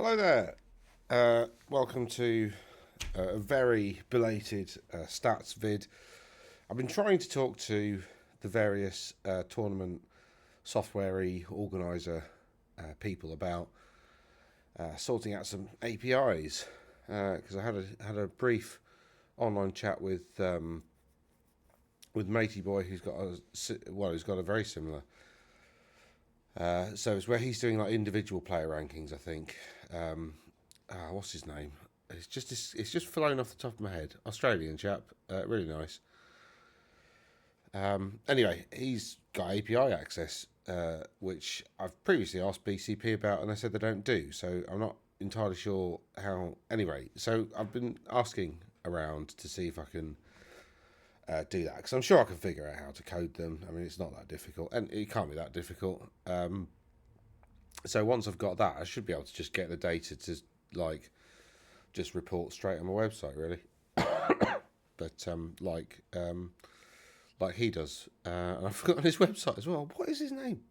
Hello there. Welcome to a very belated stats vid. I've been trying to talk to the various tournament software organizer people about sorting out some APIs because I had a brief online chat with Matey Boy who's got a very similar. So it's where he's doing like individual player rankings, I think. What's his name? It's just flown off the top of my head. Australian chap, really nice. Anyway, he's got API access, which I've previously asked BCP about, and they said they don't do. So I'm not entirely sure how. Anyway, so I've been asking around to see if I can do that because I'm sure I can figure out how to code them. I mean, it's not that difficult, and it can't be that difficult. So once I've got that, I should be able to just get the data to like just report straight on my website, really. But like he does, and I've forgotten his website as well. What is his name?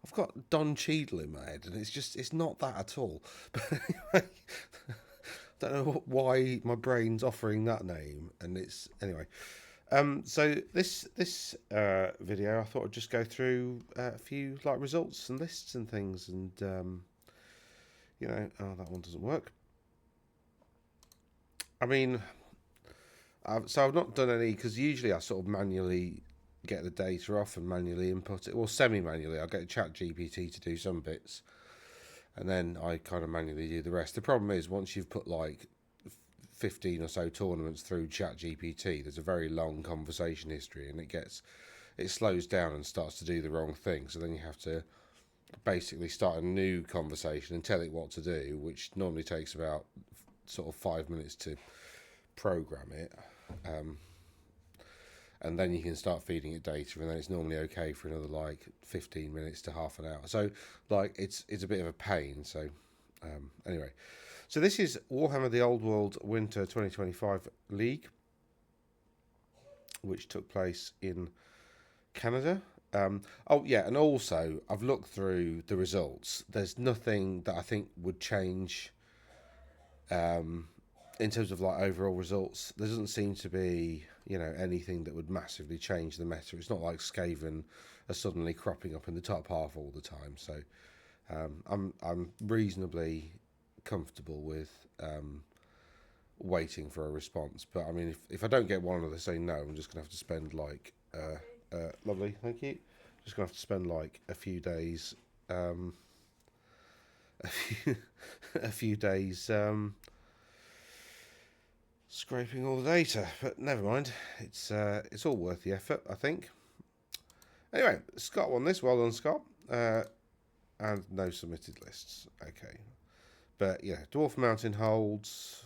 I've got Don Cheadle in my head, and it's not that at all. But anyway, don't know why my brain's offering that name, and it's anyway. So this video, I thought I'd just go through a few like results and lists and things, and oh, that one doesn't work. I mean, so I've not done any because usually I sort of manually get the data off and manually input it, well, semi-manually. I get ChatGPT to do some bits, and then I kind of manually do the rest. The problem is once you've put like 15 or so tournaments through ChatGPT, there's a very long conversation history, and it slows down and starts to do the wrong thing. So then you have to basically start a new conversation and tell it what to do, which normally takes about sort of 5 minutes to program it. And then you can start feeding it data, and then it's normally okay for another like 15 minutes to half an hour. So like it's a bit of a pain. So anyway, so this is Warhammer the Old World Winter 2025 League, which took place in Canada. Oh yeah, and also I've looked through the results. There's nothing that I think would change in terms of like overall results. There doesn't seem to be anything that would massively change the meta. It's not like Skaven are suddenly cropping up in the top half all the time. So I'm reasonably comfortable with waiting for a response. But I mean, if I don't get one or they say no, I'm just gonna have to spend like lovely, thank you. Just gonna have to spend like a few days, a few days scraping all the data. But never mind, it's all worth the effort, I think. Anyway, Scott won this. Well done, Scott. And no submitted lists. Okay. But yeah, Dwarf Mountain holds.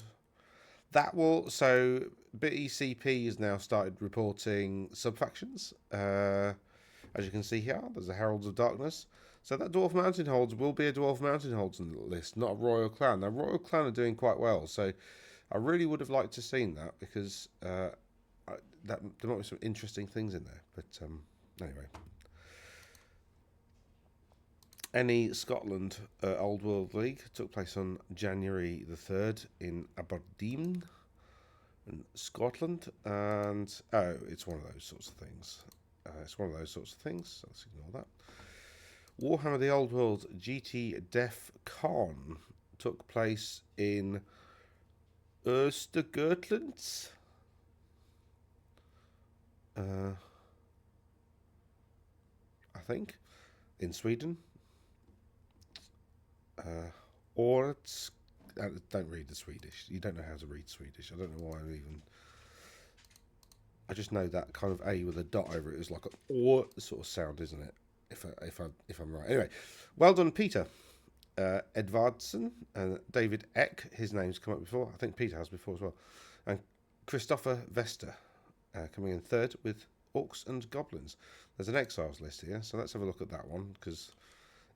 That will. So BECP has now started reporting subfactions. As you can see here, there's a Heralds of Darkness. So that Dwarf Mountain holds will be a Dwarf Mountain holds list, not a Royal Clan. Now, Royal Clan are doing quite well. So I really would have liked to have seen that because there might be some interesting things in there. But anyway. Any Scotland Old World League took place on January the 3rd in Aberdeen, in Scotland, and it's one of those sorts of things. So let's ignore that. Warhammer the Old World GT Def Con took place in Östergötland. I think in Sweden. Or it's don't read the Swedish. You don't know how to read Swedish. I don't know why I just know that kind of A with a dot over it is like a or sort of sound, isn't it? If I'm right. Anyway, well done, Peter Edvardsen and David Eck. His name's come up before. I think Peter has before as well. And Christopher Vester coming in third with Orcs and Goblins. There's an Exiles list here, so let's have a look at that one because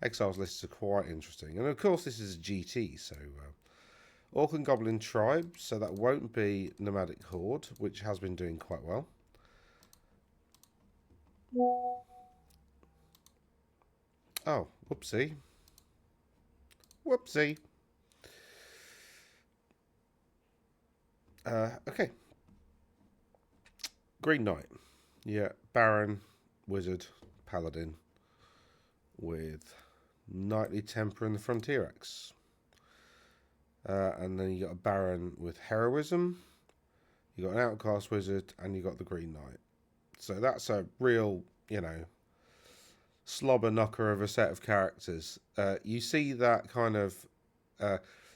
Exiles lists are quite interesting. And of course this is a GT, so Orc and Goblin Tribe, so that won't be Nomadic Horde, which has been doing quite well. Oh, whoopsie. Whoopsie. Okay. Green Knight. Yeah, Baron, Wizard, Paladin with Knightly Temper and the Frontier Axe. And then you got a Baron with Heroism. You got an Outcast Wizard, and you got the Green Knight. So that's a real, slobber knocker of a set of characters. You see that kind of.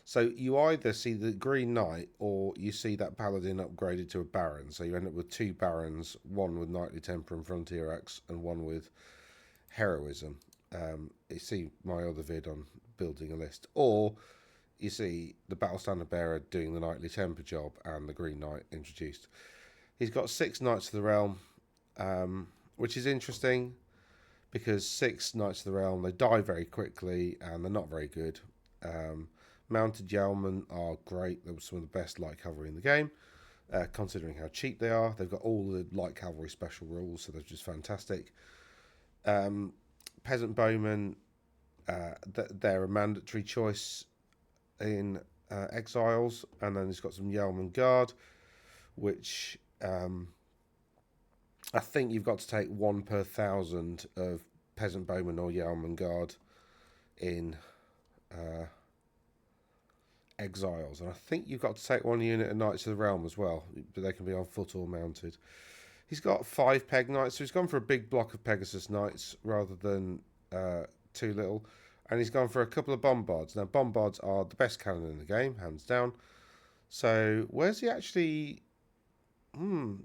So you either see the Green Knight or you see that Paladin upgraded to a Baron. So you end up with two Barons, one with Knightly Temper and Frontier Axe, and one with Heroism. You see my other vid on building a list. Or you see the Battle Standard Bearer doing the Knightly Temper job and the Green Knight introduced. He's got 6 Knights of the Realm, which is interesting because 6 Knights of the Realm, they die very quickly and they're not very good. Mounted Yeomen are great. They're some of the best light cavalry in the game, considering how cheap they are. They've got all the light cavalry special rules, so they're just fantastic. Peasant Bowmen, they're a mandatory choice in Exiles, and then he's got some Yeoman Guard, which I think you've got to take 1 per 1,000 of Peasant Bowman or Yeoman Guard in Exiles, and I think you've got to take 1 unit of Knights of the Realm as well, but they can be on foot or mounted. He's got 5 Peg Knights, so he's gone for a big block of Pegasus Knights rather than too little, and he's gone for a couple of Bombards. Now, Bombards are the best cannon in the game, hands down. So where's he actually?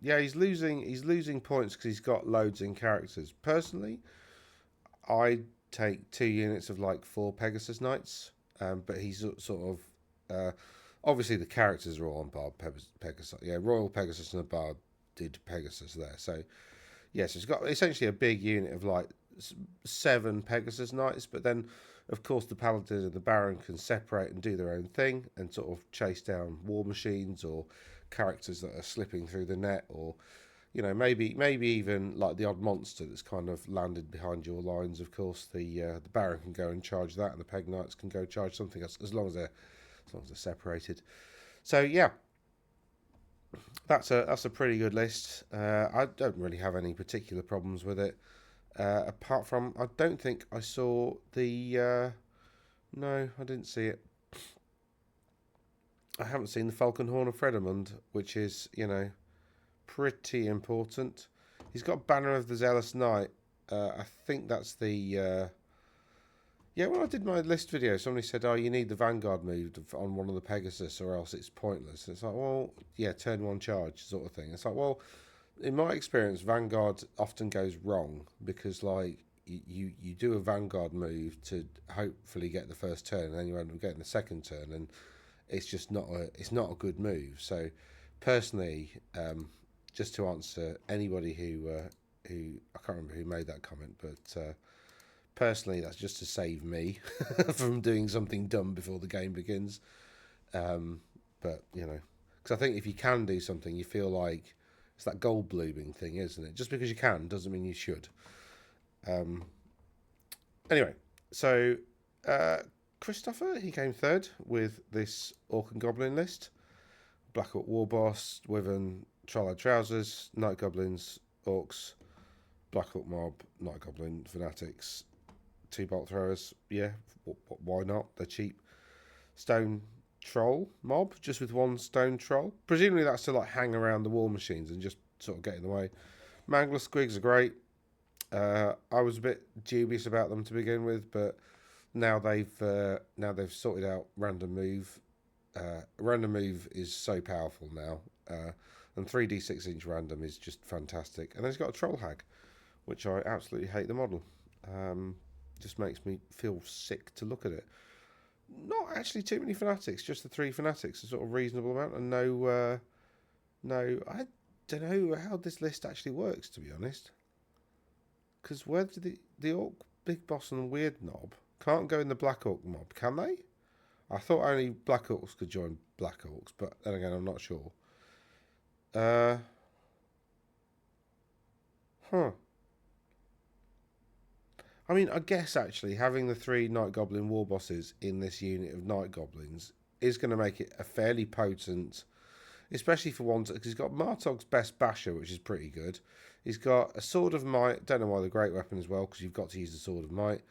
Yeah, he's losing points because he's got loads in characters. Personally, I take 2 units of like 4 Pegasus Knights, but he's sort of obviously the characters are all on Bard Pegasus. Yeah, Royal Pegasus and a Bard did Pegasus there. So yes, it's got essentially a big unit of like 7 Pegasus Knights, but then of course the Paladin and the Baron can separate and do their own thing and sort of chase down war machines or characters that are slipping through the net, or maybe even like the odd monster that's kind of landed behind your lines. Of course, the Baron can go and charge that, and the Peg Knights can go charge something else as long as they're separated. So yeah, that's a pretty good list. I don't really have any particular problems with it, apart from I don't think I saw the. No, I didn't see it. I haven't seen the Falcon Horn of Fredemund, which is, pretty important. He's got Banner of the Zealous Knight. I think that's the... Yeah, when I did my list video, somebody said, oh, you need the Vanguard moved on one of the Pegasus or else it's pointless. It's like, well, yeah, turn 1 charge sort of thing. It's like, well, in my experience, Vanguard often goes wrong because, like, you do a Vanguard move to hopefully get the first turn, and then you end up getting the second turn, and it's just not a good move. So personally, just to answer anybody who I can't remember who made that comment, but personally that's just to save me from doing something dumb before the game begins. But because I think if you can do something, you feel like it's that gold blooming thing, isn't it? Just because you can doesn't mean you should. Anyway, so Christopher, he came 3rd with this Orc and Goblin list. Black Orc War Boss, Wyvern, Trolleyed Trousers, Night Goblins, Orcs, Black Orc Mob, Night Goblin, Fanatics, 2 Bolt Throwers. Yeah, why not? They're cheap. Stone Troll Mob, just with 1 Stone Troll. Presumably that's to like hang around the war machines and just sort of get in the way. Mangler Squigs are great. I was a bit dubious about them to begin with, but now they've sorted out random move. Random move is so powerful now, and 3d6 random is just fantastic. And then he's got a Troll Hag, which I absolutely hate the model. Just makes me feel sick to look at it. Not actually too many Fanatics, just the 3 Fanatics, a sort of reasonable amount, and no, I don't know how this list actually works, to be honest. Because where did the Orc Big Boss and Weird Knob can't go in the Black Orc mob, can they? I thought only Black Orcs could join Black Orcs, but then again, I'm not sure. Huh. I mean, I guess actually having the 3 Night Goblin War Bosses in this unit of Night Goblins is going to make it a fairly potent especially for one, because he's got Martog's Best Basher, which is pretty good. He's got a Sword of Might. Don't know why the Great Weapon as well, because you've got to use the Sword of Might.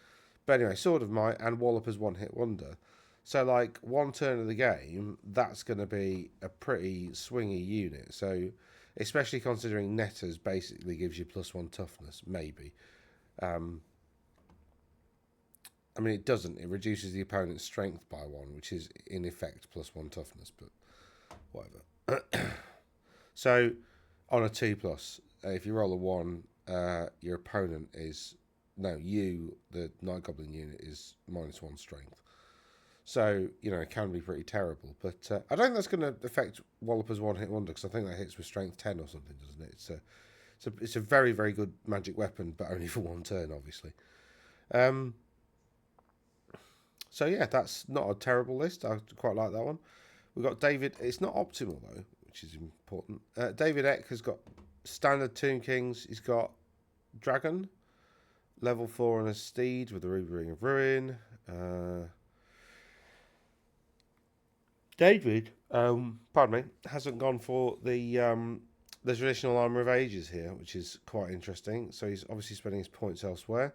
But anyway, Sword of Might and Walloper's One Hit Wonder. So, like, one turn of the game, that's going to be a pretty swingy unit. So, especially considering Netters basically gives you +1 toughness, maybe. I mean, it doesn't. It reduces the opponent's strength by 1, which is, in effect, +1 toughness, but whatever. So, on a 2+, if you roll a 1, your opponent is... No, you, the Night Goblin unit, is -1 strength. So, you know, it can be pretty terrible. But I don't think that's going to affect Walloper's One Hit Wonder, because I think that hits with strength 10 or something, doesn't it? It's a very, very good magic weapon, but only for 1 turn, obviously. So, yeah, that's not a terrible list. I quite like that one. We've got David. It's not optimal, though, which is important. David Eck has got standard Tomb Kings. He's got Dragon, level 4 on a steed with the Ruby Ring of Ruin. David, pardon me, hasn't gone for the traditional Armour of Ages here, which is quite interesting. So he's obviously spending his points elsewhere.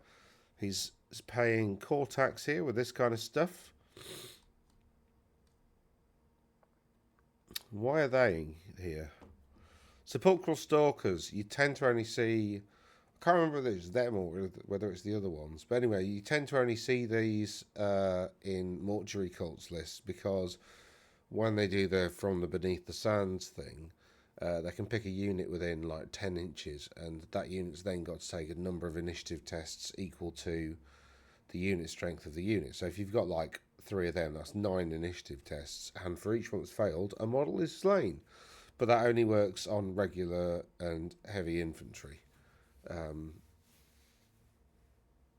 He's paying core tax here with this kind of stuff. Why are they here? Sepulchral Stalkers, you tend to only see... I can't remember whether it's them or whether it's the other ones. But anyway, you tend to only see these in Mortuary Cults lists, because when they do the From the Beneath the Sands thing, they can pick a unit within like 10 inches, and that unit's then got to take a number of initiative tests equal to the unit strength of the unit. So if you've got like 3 of them, that's 9 initiative tests, and for each one that's failed, a model is slain. But that only works on regular and heavy infantry.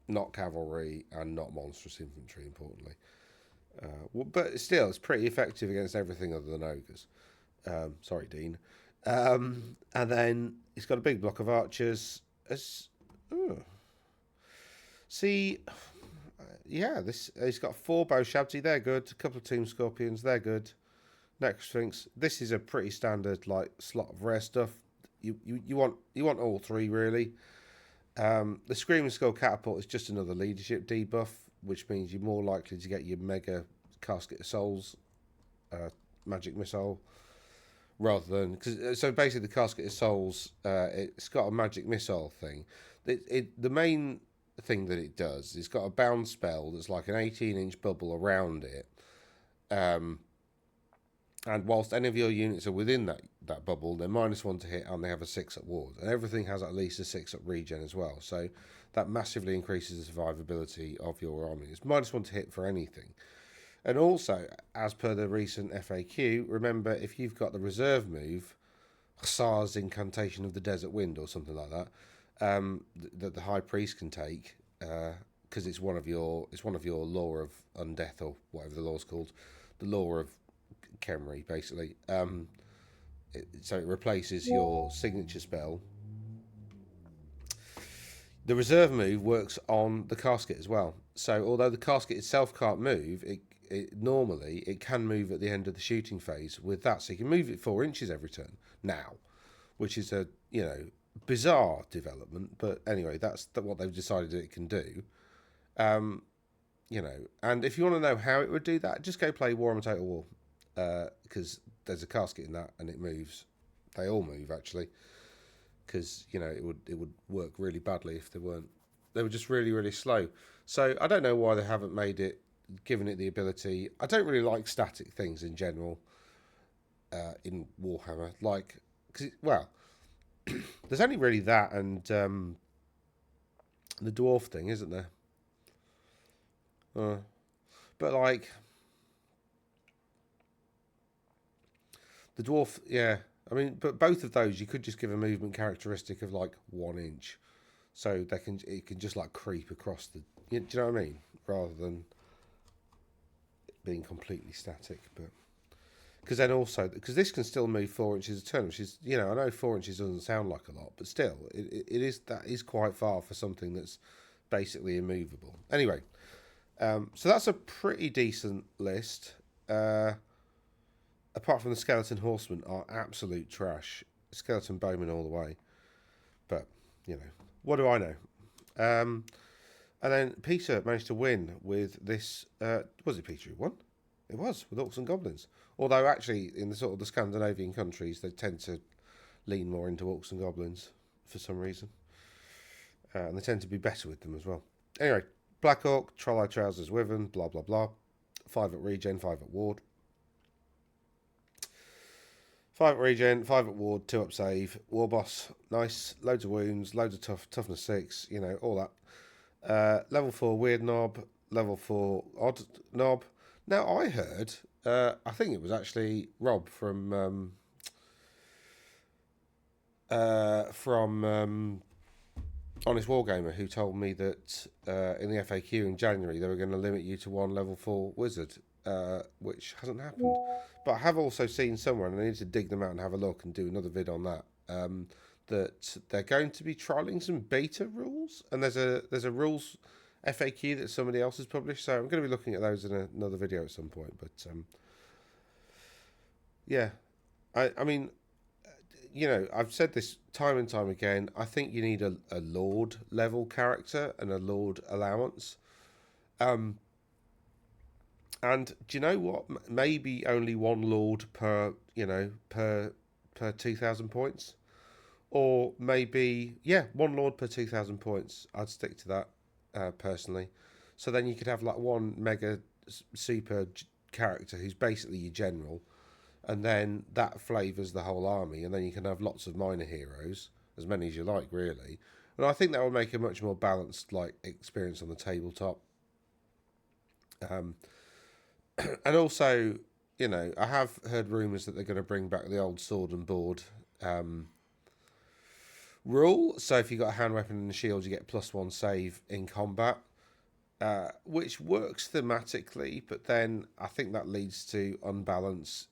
Not cavalry and not monstrous infantry, importantly. But still, it's pretty effective against everything other than ogres. Sorry, Dean. And then he's got a big block of archers. See, yeah, he's got 4 bow shabty. They're good. A couple of tomb scorpions. They're good. Necrosphinx. This is a pretty standard like slot of rare stuff. You want all 3 really. The Screaming Skull Catapult is just another leadership debuff, which means you're more likely to get your mega Casket of Souls magic missile rather than... So basically the Casket of Souls, it's got a magic missile thing. The main thing that it does, it's got a bound spell that's like an 18-inch bubble around it. And whilst any of your units are within that bubble, they're -1 to hit and they have a 6 at ward. And everything has at least a 6 at regen as well. So that massively increases the survivability of your army. It's -1 to hit for anything. And also, as per the recent FAQ, remember if you've got the reserve move, Hussar's Incantation of the Desert Wind or something like that, that the High Priest can take, because it's one of your Law of Undeath, or whatever the law's called, the Law of Khemri, basically. So it replaces your signature spell. The reserve move works on the casket as well. So although the casket itself can't move, it normally it can move at the end of the shooting phase with that. So you can move it 4 inches every turn now, which is a bizarre development. But anyway, that's what they've decided it can do. And if you want to know how it would do that, just go play Warhammer Total War. Because there's a casket in that and it moves. They all move actually, because it would work really badly if they weren't. They were just really, really slow. So I don't know why they haven't given it the ability. I don't really like static things in general in Warhammer. Like, there's only really that and the dwarf thing, isn't there? But like. The dwarf, yeah. I mean, but both of those, you could just give a movement characteristic of like 1 inch, so it can just like creep across the. Do you know what I mean? Rather than being completely static, but because then also because this can still move 4 inches a turn, which is I know 4 inches doesn't sound like a lot, but still it is quite far for something that's basically immovable. Anyway, so that's a pretty decent list. apart from the skeleton horsemen, are absolute trash. Skeleton bowmen all the way. But, you know, what do I know? And then Peter managed to win with this. Was it Peter who won? It was, with Orcs and Goblins. Although, actually, in the sort of the Scandinavian countries, they tend to lean more into Orcs and Goblins for some reason. And they tend to be better with them as well. Anyway, Black Orc, Troll-Eye Trousers, Wyvern, blah, blah, blah. 5 at regen, 5 at ward. 5 at regen, 5 at ward, 2 up save. War boss, nice. Loads of wounds, loads of toughness 6, you know, all that. Level 4 weird knob, level 4 odd knob. Now, I heard, I think it was actually Rob from Honest Wargamer who told me that in the FAQ in January they were going to limit you to 1 level 4 wizard, which hasn't happened. But I have also seen somewhere, and I need to dig them out and have a look and do another vid on that, that they're going to be trialling some beta rules, and there's a rules FAQ that somebody else has published, so I'm going to be looking at those in another video at some point. But yeah, I mean, you know, I've said this time and time again. I think you need a Lord level character and a Lord allowance. And do you know what? Maybe only 1 Lord per 2,000 points, or maybe 1 Lord per 2,000 points. I'd stick to that personally. So then you could have like 1 mega super character who's basically your general, and then that flavours the whole army, and then you can have lots of minor heroes, as many as you like, really. And I think that would make a much more balanced like experience on the tabletop. And also, you know, I have heard rumours that they're going to bring back the old sword and board rule. So if you've got a hand weapon and a shield, you get +1 save in combat, which works thematically, but then I think that leads to unbalance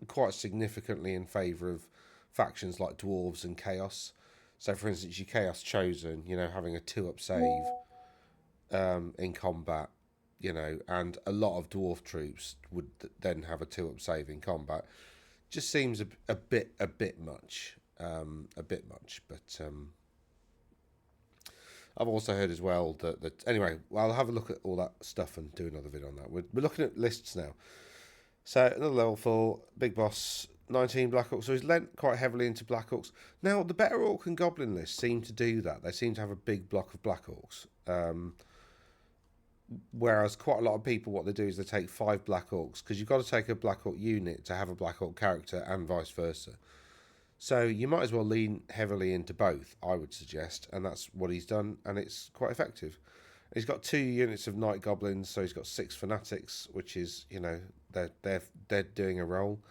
quite significantly in favour of factions like Dwarves and Chaos. So, for instance, your Chaos Chosen, you know, having a 2-up save in combat, you know, and a lot of Dwarf troops would then have a 2-up save in combat. Just seems a bit much, But I've also heard as well that anyway, well, I'll have a look at all that stuff and do another video on that. We're looking at lists now. So another level 4, big boss, 19 Black Orcs. So he's lent quite heavily into Black Orcs. Now, the better Orc and Goblin lists seem to do that. They seem to have a big block of Black Orcs. Whereas quite a lot of people, what they do is they take 5 Black Orcs, because you've got to take a Black Orc unit to have a Black Orc character and vice versa. So you might as well lean heavily into both, I would suggest, and that's what he's done, and it's quite effective. He's got 2 units of Night Goblins, so he's got 6 Fanatics, which is, you know, they're doing a role.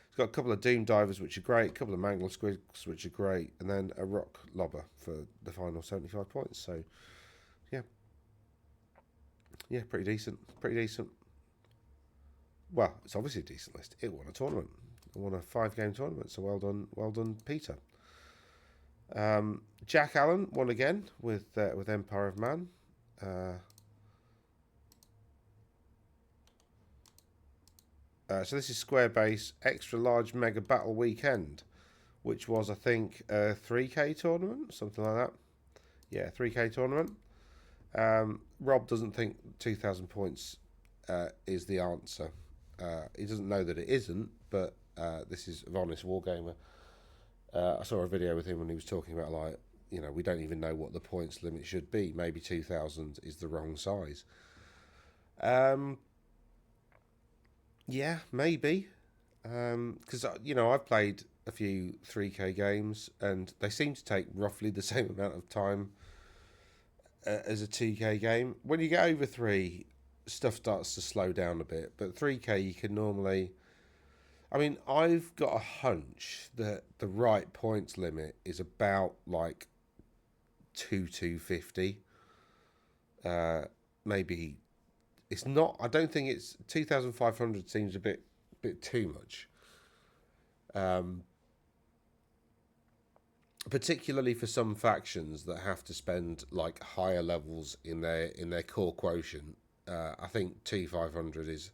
He's got a couple of Doom Divers, which are great, a couple of Mangler Squigs, which are great, and then a Rock Lobber for the final 75 points. So, yeah, pretty decent. Well, it's obviously a decent list. It won a tournament. It won a 5-game tournament, so well done, Peter. Jack Allen won again with Empire of Man. So this is Square Base Extra Large Mega Battle Weekend, which was, I think, a 3K tournament, something like that. Yeah, 3K tournament. Rob doesn't think 2,000 points is the answer. He doesn't know that it isn't, but this is Honest Wargamer. I saw a video with him when he was talking about, like, you know, we don't even know what the points limit should be. Maybe 2,000 is the wrong size. Yeah, maybe. Because, you know, I've played a few 3K games, and they seem to take roughly the same amount of time as a 2K game. When you get over 3, stuff starts to slow down a bit. But 3K, you can normally... I mean, I've got a hunch that the right points limit is about, like, 250. Maybe... It's not. I don't think it's 2,500. Seems a bit too much, particularly for some factions that have to spend like higher levels in their core quotient. I think 2,500 is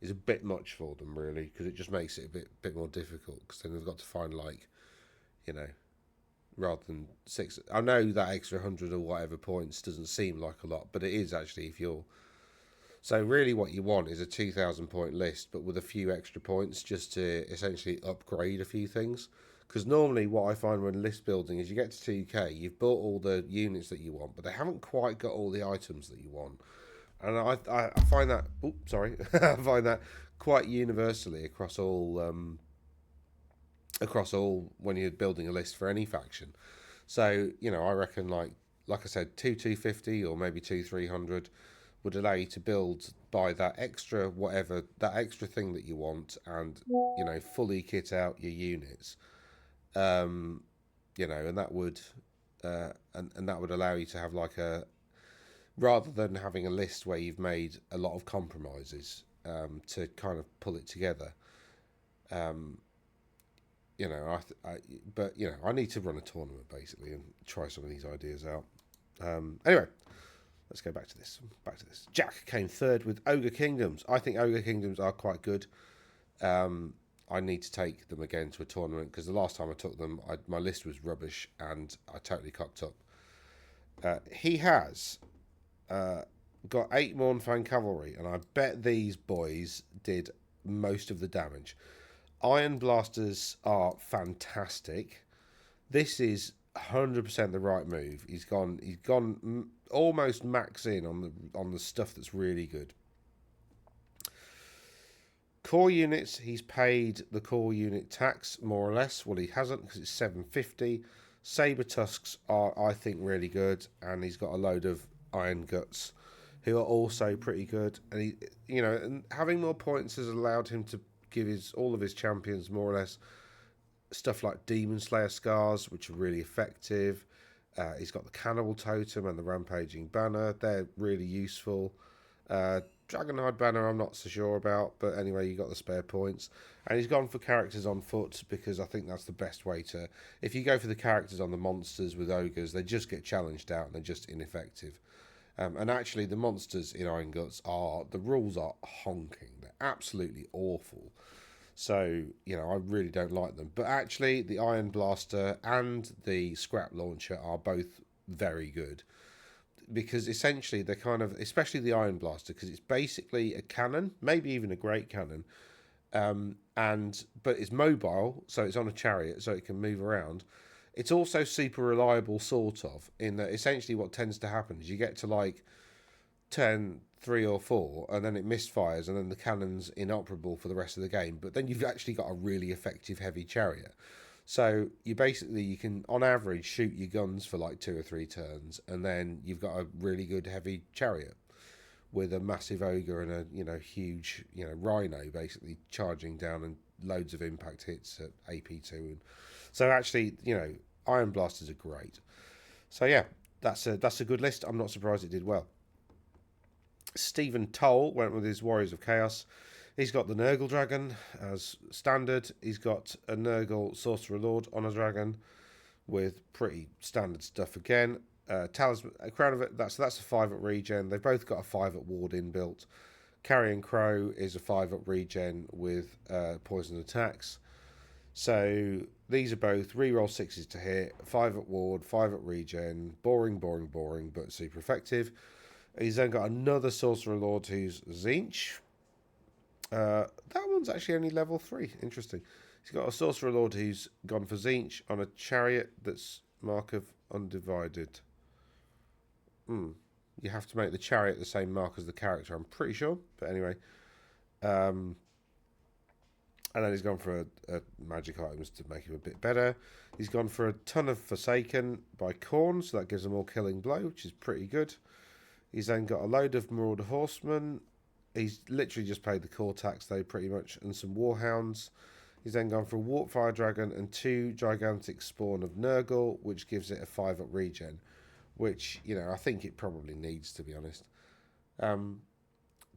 is a bit much for them, really, because it just makes it a bit more difficult. Because then they've got to find, like, you know, rather than 6. I know that extra 100 or whatever points doesn't seem like a lot, but it is actually if you're. So really, what you want is a 2,000 point list, but with a few extra points, just to essentially upgrade a few things. Because normally, what I find when list building is you get to 2k, you've bought all the units that you want, but they haven't quite got all the items that you want. And I find that, oops, sorry, I find that quite universally across all when you're building a list for any faction. So I reckon like I said, 250 or maybe 300 would allow you to buy that extra thing that you want, and fully kit out your units. And that would and that would allow you to have like a, rather than having a list where you've made a lot of compromises to kind of pull it together. I need to run a tournament basically and try some of these ideas out. Anyway, let's go back to this. Jack came third with Ogre Kingdoms. I think Ogre Kingdoms are quite good. I need to take them again to a tournament, because the last time I took them, my list was rubbish and I totally cocked up. He has got 8 Mournfang Cavalry, and I bet these boys did most of the damage. Iron Blasters are fantastic. This is 100% the right move. He's gone almost max in on the stuff that's really good. Core units, he's paid the core unit tax more or less. Well, he hasn't, because it's 750. Saber Tusks are, I think, really good, and he's got a load of Iron Guts, who are also pretty good. And and having more points has allowed him to give all of his champions more or less stuff like Demon Slayer scars, which are really effective. He's got the Cannibal Totem and the Rampaging Banner. They're really useful. Dragonhide Banner I'm not so sure about, but anyway, you got the spare points. And he's gone for characters on foot, because I think that's the best way to... If you go for the characters on the monsters with ogres, they just get challenged out and they're just ineffective. And actually, the monsters in Iron Guts the rules are honking. They're absolutely awful. So, I really don't like them. But actually, the Iron Blaster and the Scrap Launcher are both very good. Because essentially, they're kind of, especially the Iron Blaster, because it's basically a cannon, maybe even a great cannon. But it's mobile, so it's on a chariot, so it can move around. It's also super reliable, sort of, in that essentially what tends to happen is you get to like turn 3 or 4, and then it misfires, and then the cannon's inoperable for the rest of the game. But then you've actually got a really effective heavy chariot. So you can, on average, shoot your guns for like 2 or 3 turns, and then you've got a really good heavy chariot with a massive ogre and a huge rhino basically charging down, and loads of impact hits at AP2. And so actually, Iron Blasters are great. So yeah, that's a good list. I'm not surprised it did well. Stephen Toll went with his Warriors of Chaos. He's got the Nurgle Dragon as standard. He's got a Nurgle Sorcerer Lord on a dragon with pretty standard stuff again. Talisman, a Crown of it. That's a 5 at regen. They've both got a 5 at ward inbuilt. Carrion Crow is a 5 at regen with poison attacks. So these are both reroll 6s to hit, 5 at ward, 5 at regen. Boring, but super effective. He's then got another Sorcerer Lord who's Zinch. That one's actually only level 3. Interesting. He's got a Sorcerer Lord who's gone for Zinch on a chariot that's Mark of Undivided. You have to make the chariot the same mark as the character, I'm pretty sure. But anyway. And then he's gone for a magic items to make him a bit better. He's gone for a ton of Forsaken by Khorne, so that gives him more killing blow, which is pretty good. He's then got a load of Marauder Horsemen. He's literally just paid the core tax, though, pretty much, and some Warhounds. He's then gone for a Warp Fire Dragon and 2 Gigantic Spawn of Nurgle, which gives it a 5 at regen, which, I think it probably needs, to be honest.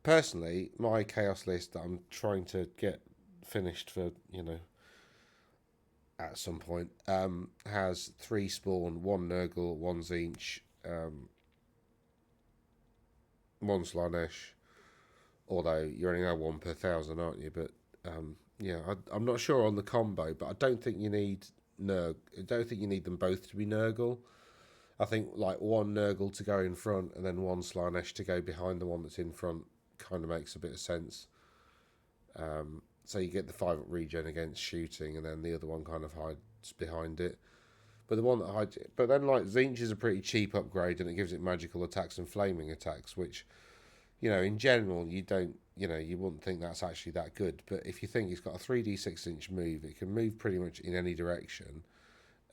Personally, my Chaos list that I'm trying to get finished for, at some point, has 3 Spawn, 1 Nurgle, 1 Zinch, 1 Slanesh, although you only know 1 per 1,000, aren't you? But yeah, I'm not sure on the combo, but I don't think you need Nurg. I don't think you need them both to be Nurgle. I think like one Nurgle to go in front and then one Slaanesh to go behind the one that's in front kind of makes a bit of sense. So you get the 5-up regen against shooting, and then the other one kind of hides behind it. But the one that hides it, but then like Zinch is a pretty cheap upgrade, and it gives it magical attacks and flaming attacks, which, you know, in general you don't, you know, you wouldn't think that's actually that good. But if you think it's got a 3d6 move, it can move pretty much in any direction.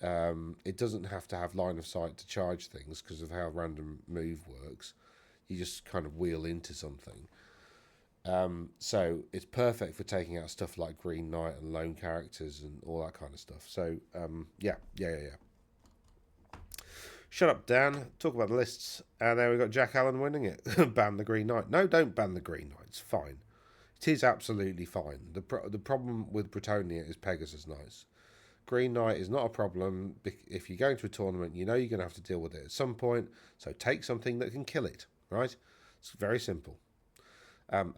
It doesn't have to have line of sight to charge things because of how random move works. You just kind of wheel into something. So it's perfect for taking out stuff like Green Knight and lone characters and all that kind of stuff. So yeah. Shut up, Dan. Talk about the lists. And there we got Jack Allen winning it. Ban the Green Knight. No, don't ban the Green Knight. It's fine. It is absolutely fine. The problem with Bretonia is Pegasus Knights. Green Knight is not a problem. If you go into a tournament, you know you're going to have to deal with it at some point. So take something that can kill it, right? It's very simple. And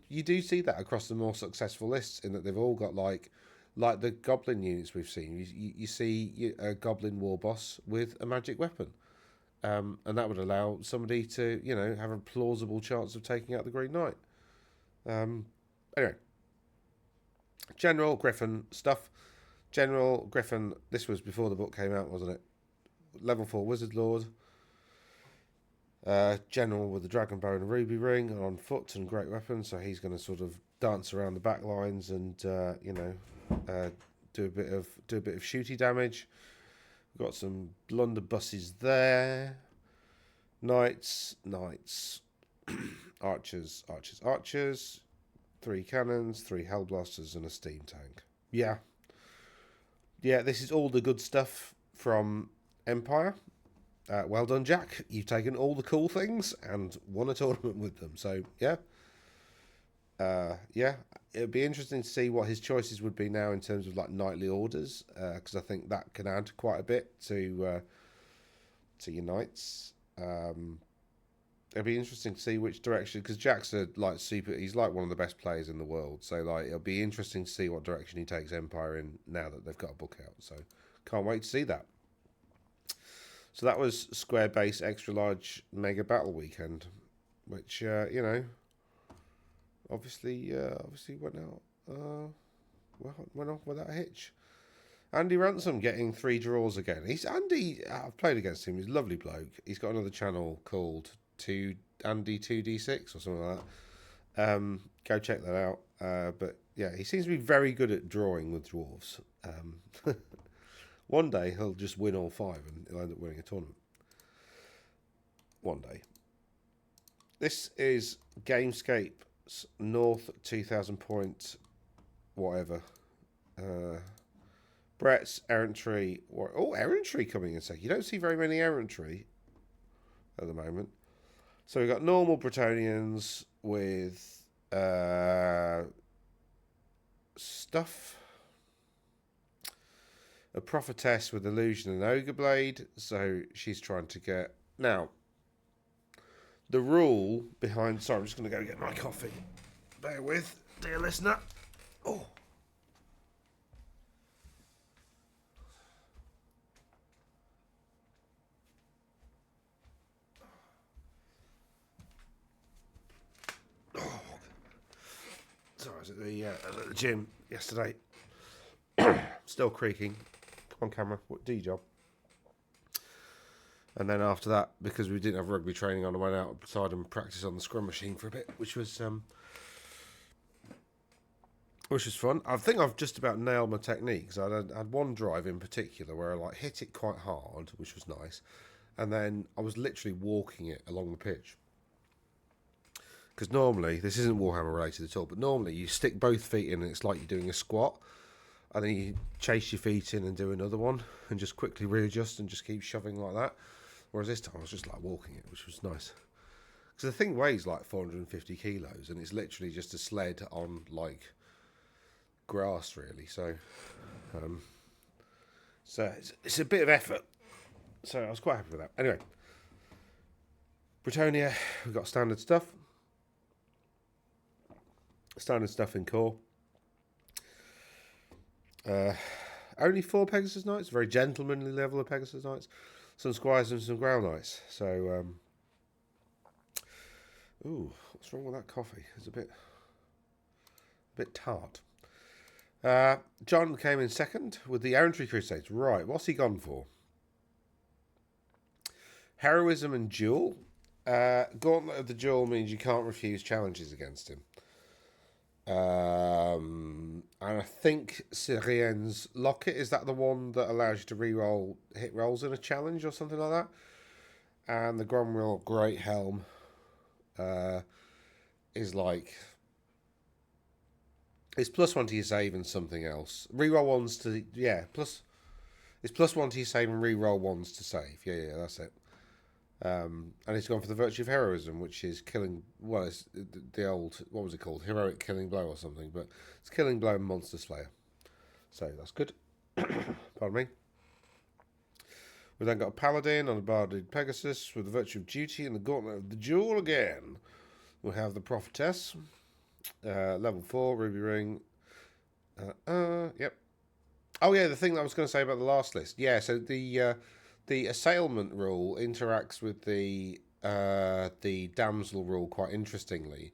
you do see that across the more successful lists, in that they've all got like the Goblin units we've seen. You see a Goblin war boss with a magic weapon, and that would allow somebody to, you know, have a plausible chance of taking out the Green Knight. Anyway, General Griffin stuff. General Griffin. This was before the book came out, wasn't it? Level 4 Wizard Lord. General with the Dragon Bow and a Ruby Ring, and on foot and great weapons, so he's going to sort of dance around the back lines and you know, do a bit of shooty damage. We've got some blunderbusses there. Knights, archers, 3 cannons, 3 hellblasters, and a steam tank. Yeah, this is all the good stuff from Empire. Well done, Jack. You've taken all the cool things and won a tournament with them. So, yeah. It would be interesting to see what his choices would be now in terms of like knightly orders, because I think that can add quite a bit to your knights. It'd be interesting to see which direction, because Jack's he's like one of the best players in the world. So like it'll be interesting to see what direction he takes Empire in now that they've got a book out. So can't wait to see that. So that was Square Base Extra Large Mega Battle Weekend, which you know, obviously went off without a hitch. Andy Ransom getting 3 draws again. I've played against him. He's a lovely bloke. He's got another channel called Andy 2D6 or something like that. Go check that out. But yeah, he seems to be very good at drawing with dwarves. One day he'll just win all 5 and he'll end up winning a tournament. One day. This is Gamescape's North 2,000 point whatever. Brett's Errantry. Errantry coming in a sec. You don't see very many Errantry at the moment. So we've got normal Bretonians with stuff. A prophetess with illusion and ogre blade, so she's trying to get... Now, the rule behind... Sorry, I'm just going to go get my coffee. Bear with, dear listener. Oh. Sorry, I was at the gym yesterday. Still creaking. On camera, D job. And then after that, because we didn't have rugby training on, I went outside and practiced on the scrum machine for a bit, which was fun. I think I've just about nailed my techniques. I had one drive in particular where I like hit it quite hard, which was nice, and then I was literally walking it along the pitch. Because normally, this isn't Warhammer related at all, but normally you stick both feet in and it's like you're doing a squat. And then you chase your feet in and do another one and just quickly readjust and just keep shoving like that. Whereas this time I was just like walking it, which was nice. Because the thing weighs like 450 kilos and it's literally just a sled on like grass really. So it's a bit of effort. So I was quite happy with that. Anyway, Bretonia, we've got standard stuff. Standard stuff in core. Only 4 Pegasus Knights, very gentlemanly level of Pegasus Knights. Some Squires and some Ground Knights. So, ooh, what's wrong with that coffee? It's a bit tart. John came in second with the Errantry Crusades. Right, what's he gone for? Heroism and Duel. Gauntlet of the Duel means you can't refuse challenges against him. And I think Syrien's Locket, is that the one that allows you to reroll hit rolls in a challenge or something like that? And the Gromwell Great Helm is like, it's +1 to your save and something else. Reroll ones to, yeah, it's +1 to your save and reroll ones to save. Yeah, that's it. And it's gone for the Virtue of Heroism, which is killing, well, it's the old, what was it called? Heroic Killing Blow or something, but it's Killing Blow and Monster Slayer. So that's good. Pardon me. We've then got a Paladin on a Barded Pegasus with the Virtue of Duty and the Gauntlet of the Duel again. We'll have the Prophetess, level 4, Ruby Ring. Yep. Oh yeah, the thing that I was going to say about the last list. Yeah, so the assailment rule interacts with the damsel rule quite interestingly,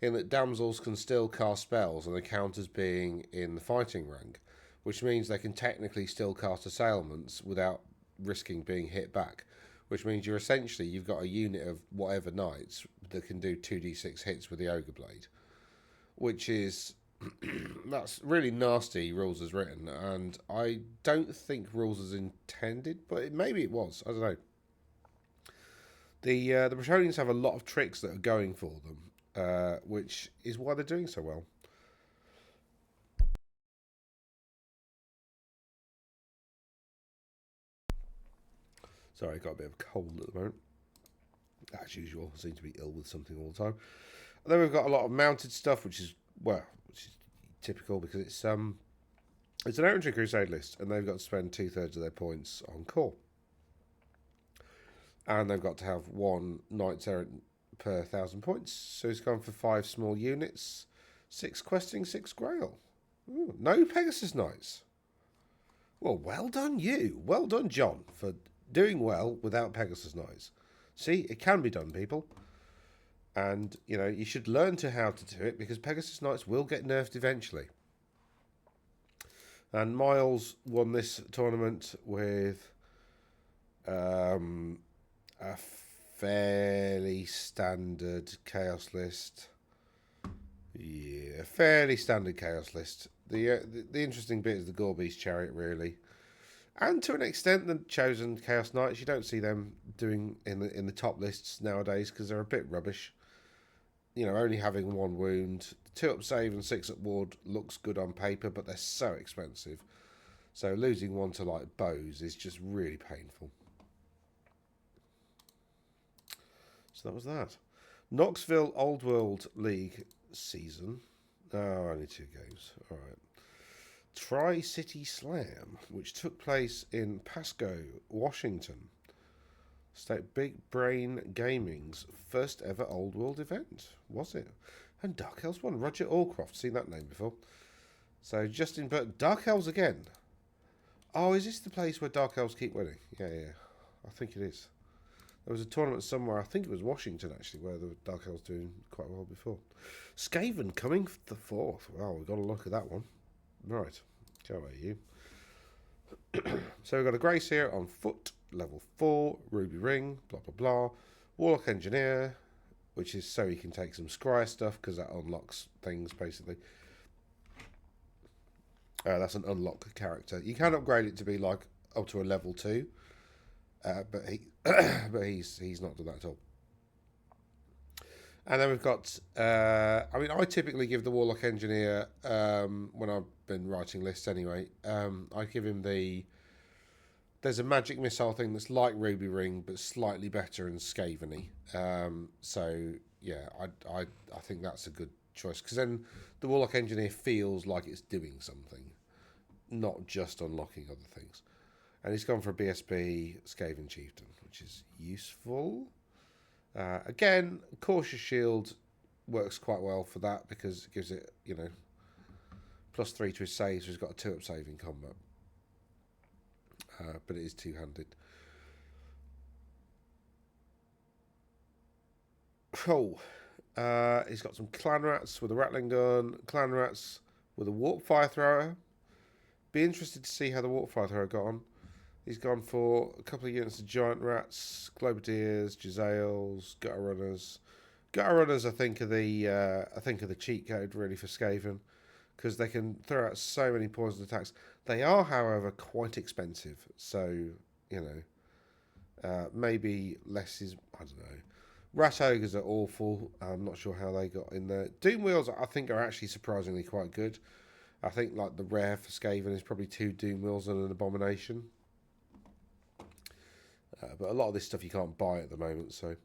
in that damsels can still cast spells and they count as being in the fighting rank, which means they can technically still cast assailments without risking being hit back, which means you've got a unit of whatever knights that can do 2d6 hits with the Ogre Blade, which is that's really nasty rules as written, and I don't think rules as intended, but maybe it was. I don't know. The Bretonians have a lot of tricks that are going for them, which is why they're doing so well. Sorry, I got a bit of a cold at the moment. As usual, I seem to be ill with something all the time. And then we've got a lot of mounted stuff, which is typical because it's an Errantry Crusade list, and they've got to spend 2/3 of their points on core, and they've got to have 1 Knights Errant per 1,000 points. So he's gone for 5 small units, 6 questing, 6 Grail. Ooh, no Pegasus Knights. Well, well done you. Well done, John, for doing well without Pegasus Knights. See, it can be done, people. And, you should learn how to do it, because Pegasus Knights will get nerfed eventually. And Miles won this tournament with a fairly standard Chaos list. Yeah, fairly standard Chaos list. The interesting bit is the Gorbeast Chariot, really. And to an extent, the Chosen Chaos Knights, you don't see them doing in the top lists nowadays because they're a bit rubbish. Only having 1 wound, 2 up save and 6 up ward looks good on paper, but they're so expensive. So losing 1 to like bows is just really painful. So that was that. Knoxville Old World League season. Oh, only 2 games. All right. Tri-City Slam, which took place in Pasco, Washington. State Big Brain Gaming's first ever Old World event, was it? And Dark Elves won. Roger Allcroft, seen that name before. So Justin Burton, Dark Elves again. Oh, is this the place where Dark Elves keep winning? Yeah, I think it is. There was a tournament somewhere, I think it was Washington actually, where the Dark Elves doing quite well before. Skaven coming the 4th. Well, we've got to look at that one. Right, go away you. So we've got a Grace here on foot, level 4, Ruby Ring, blah blah blah. Warlock Engineer, which is so he can take some Scryer stuff because that unlocks things basically. That's an unlock character. You can upgrade it to be like up to a level 2, but he's not done that at all. And then we've got, I typically give the Warlock Engineer, when I've been writing lists anyway, I give him there's a magic missile thing that's like Ruby Ring, but slightly better and Skaven-y. So, yeah, I think that's a good choice, because then the Warlock Engineer feels like it's doing something, not just unlocking other things. And he's gone for a BSB Skaven Chieftain, which is useful. Again, Cautious Shield works quite well for that because it gives it, you know, +3 to his save, so he's got a 2-up save in combat. But it is two-handed. Cool. He's got some clan rats with a rattling gun, clan rats with a warp fire thrower. Be interested to see how the warp fire thrower got on. He's gone for a couple of units of giant rats, globadiers, Jezzails, gutter runners. Gutter runners, I think, are the cheat code really for Skaven, because they can throw out so many poison attacks. They are, however, quite expensive. So, you know, maybe less is, I don't know. Rat ogres are awful. I'm not sure how they got in there. Doom wheels, I think, are actually surprisingly quite good. I think like the rare for Skaven is probably 2 doom wheels and an abomination. But a lot of this stuff you can't buy at the moment. So,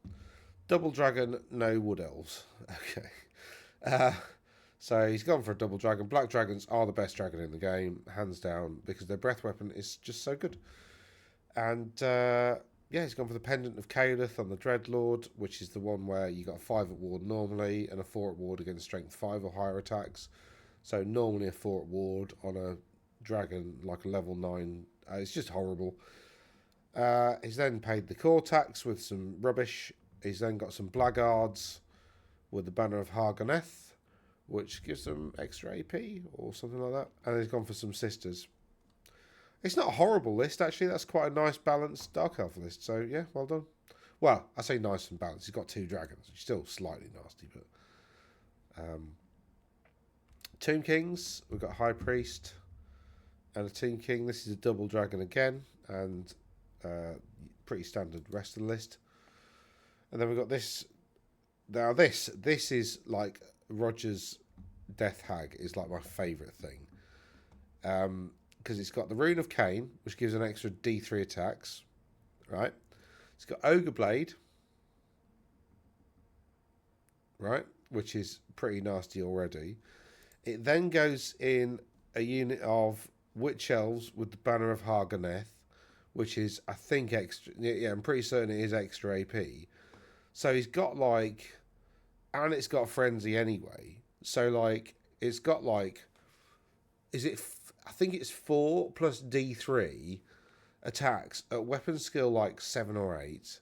double dragon, no wood elves. Okay. So he's gone for a double dragon. Black dragons are the best dragon in the game, hands down, because their breath weapon is just so good. And yeah, he's gone for the Pendant of Calith on the Dreadlord, which is the one where you got a 5-up ward normally and a 4-up ward against strength 5 or higher attacks. So normally a 4-up ward on a dragon like a level 9. It's just horrible. He's then paid the core tax with some rubbish. He's then got some blackguards with the Banner of Hargoneth, which gives them extra AP or something like that. And he's gone for some sisters. It's not a horrible list, actually. That's quite a nice, balanced Dark Elf list. So, yeah, well done. Well, I say nice and balanced. He's got 2 dragons. He's still slightly nasty, but... Tomb Kings. We've got High Priest and a Tomb King. This is a double dragon again. And pretty standard rest of the list. And then we've got this. Now, this is like Roger's Death Hag is like my favourite thing. Because it's got the Rune of Cain, which gives an extra D3 attacks, right? It's got Ogre Blade, right, which is pretty nasty already. It then goes in a unit of Witch Elves with the Banner of Hargoneth, which is, I think, extra. Yeah, I'm pretty certain it is extra AP. So he's got like, and it's got Frenzy anyway. So like, it's got like, I think it's 4 plus D3 attacks at weapon skill like 7 or 8.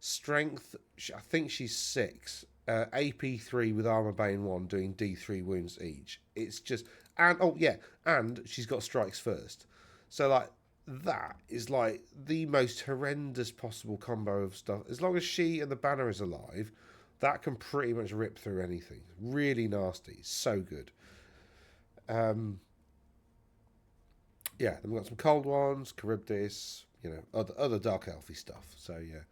Strength, I think she's 6. AP 3 with Armor Bane 1 doing D3 wounds each. It's just, and oh yeah, and she's got strikes first. So like, that is like the most horrendous possible combo of stuff. As long as she and the banner is alive, that can pretty much rip through anything. Really nasty. So good. Yeah, then we've got some cold ones, Charybdis, you know, other Dark Elfy stuff. So, yeah.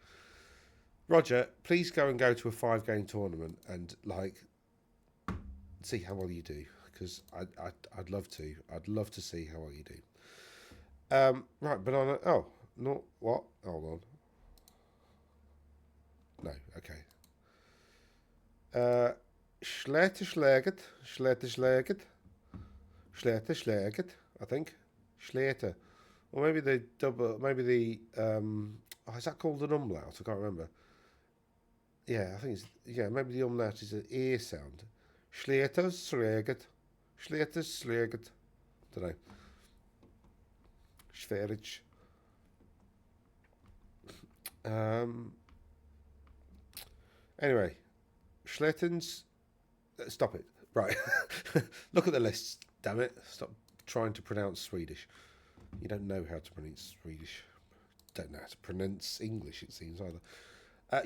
Roger, please go to a 5-game tournament and, like, see how well you do. Because I'd love to. I'd love to see how well you do. Right, banana. Oh, no, what? Hold on. No, okay. Schläget, I think. Schlater. Or maybe the double, maybe the, is that called an umlaut? I can't remember. Yeah, I think it's, yeah, maybe the umlaut is an ear sound. Schläter, schläget. Don't know. Schwerisch. Anyway, Schlettens. Stop it. Right. Look at the lists, damn it. Stop trying to pronounce Swedish. You don't know how to pronounce Swedish. Don't know how to pronounce English, it seems, either.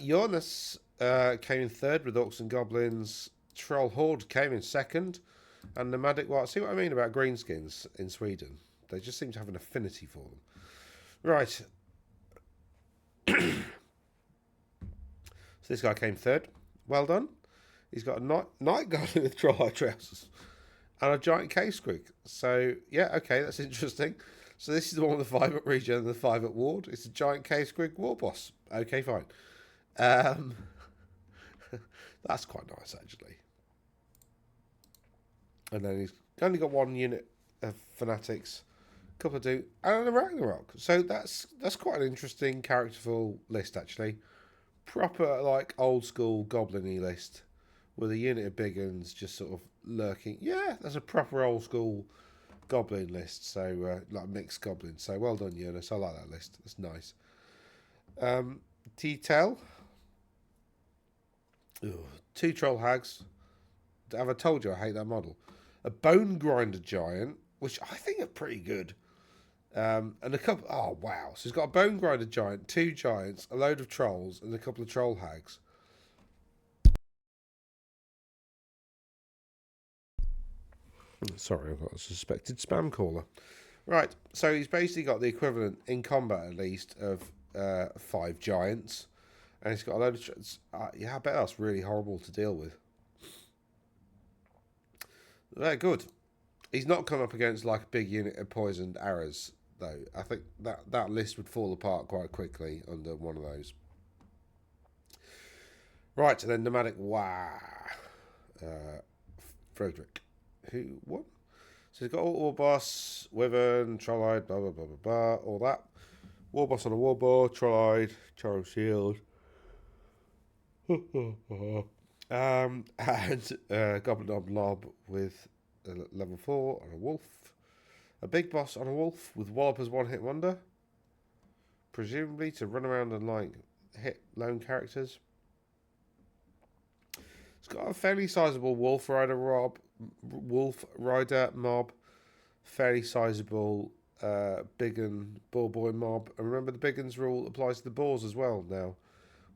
Jonas came in third with Orcs and Goblins. Troll Horde came in second. And Nomadic Wild. See what I mean about greenskins in Sweden? They just seem to have an affinity for them. Right. So this guy came third. Well done. He's got a night guard with troll trousers and a giant cave squig. So, yeah, okay, that's interesting. So this is the one with the 5-up regen and the 5-up ward. It's a giant cave squig war boss. Okay, fine. That's quite nice, actually. And then he's only got 1 unit of Fanatics, a couple of Doom, and a Ragnarok. So that's quite an interesting characterful list, actually. Proper, like, old school goblin-y list with a unit of big uns just sort of lurking. Yeah, that's a proper old school goblin list. So like mixed goblins. So well done, Eunice. I like that list. That's nice. Detail. Ugh. 2 troll hags. Have I told you I hate that model? A bone grinder giant, which I think are pretty good. And a couple. Oh wow! So he's got a bone grinder giant, 2 giants, a load of trolls, and a couple of troll hags. Sorry, I've got a suspected spam caller. Right, so he's basically got the equivalent in combat at least of 5 giants, and he's got a load of. Yeah, I bet that's really horrible to deal with. Very good. He's not come up against like a big unit of poisoned arrows, though. I think that list would fall apart quite quickly under one of those. Right, and then nomadic. Wow. Frederick. Who? What? So he's got all boss, wyvern, troll-eyed, blah blah blah blah blah, all that. War boss on a warboar, troll-eyed, charm shield. And goblin knob with level 4 on a wolf. A big boss on a wolf with Wallopers 1-hit wonder. Presumably to run around and like hit lone characters. It's got a fairly sizable wolf rider mob. Fairly sizable big un boar boy mob. And remember the big uns rule applies to the boars as well now.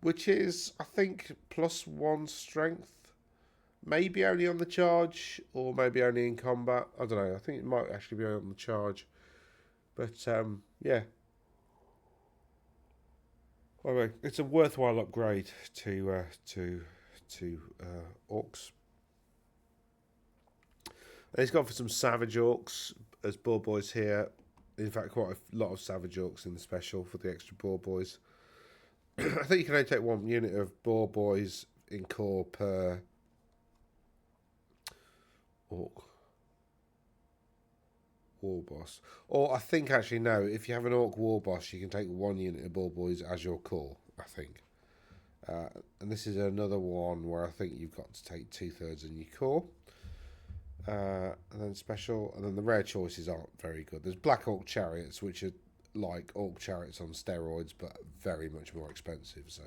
Which is, I think, +1 strength. Maybe only on the charge, or maybe only in combat. I don't know. I think it might actually be on the charge. But, yeah. Anyway, it's a worthwhile upgrade to orcs. And he's gone for some savage orcs as boar boys here. In fact, quite a lot of savage orcs in the special for the extra boar boys. I think you can only take 1 unit of boar boys in core per orc war boss. Or I think actually no, if you have an orc war boss, you can take 1 unit of boar boys as your core. I think, and this is another one where I think you've got to take 2/3 in your core. And then special, and then the rare choices aren't very good. There's black orc chariots, which are like orc chariots on steroids, but very much more expensive, so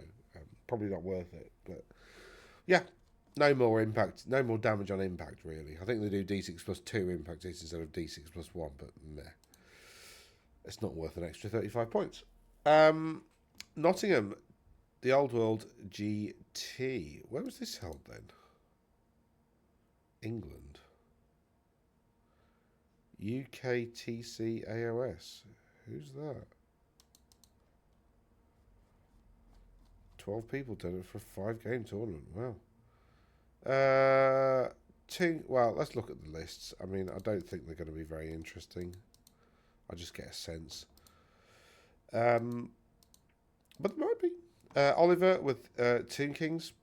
probably not worth it. But yeah, no more impact, no more damage on impact, really. I think they do D6 plus 2 impact hits instead of D6 plus 1, but nah, it's not worth an extra 35 points. Nottingham, the Old World GT. Where was this held then? England. UKTC AOS. Who's that? 12 people done it for a 5-game tournament. Wow. Well, let's look at the lists. I mean, I don't think they're going to be very interesting. I just get a sense. But there might be. Oliver with Tomb Kings.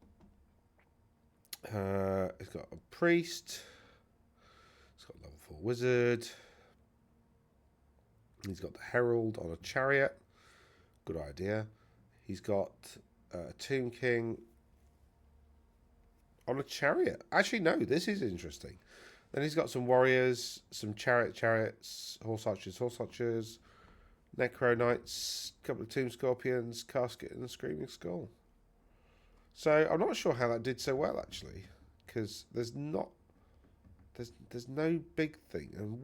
He's got a priest. He's got level 4 wizard. He's got the herald on a chariot. Good idea. He's got a Tomb King on a chariot. Actually, no, this is interesting. Then he's got some warriors, some chariots, horse archers, necro knights, a couple of tomb scorpions, casket, and a screaming skull. So I'm not sure how that did so well, actually, because there's no big thing. And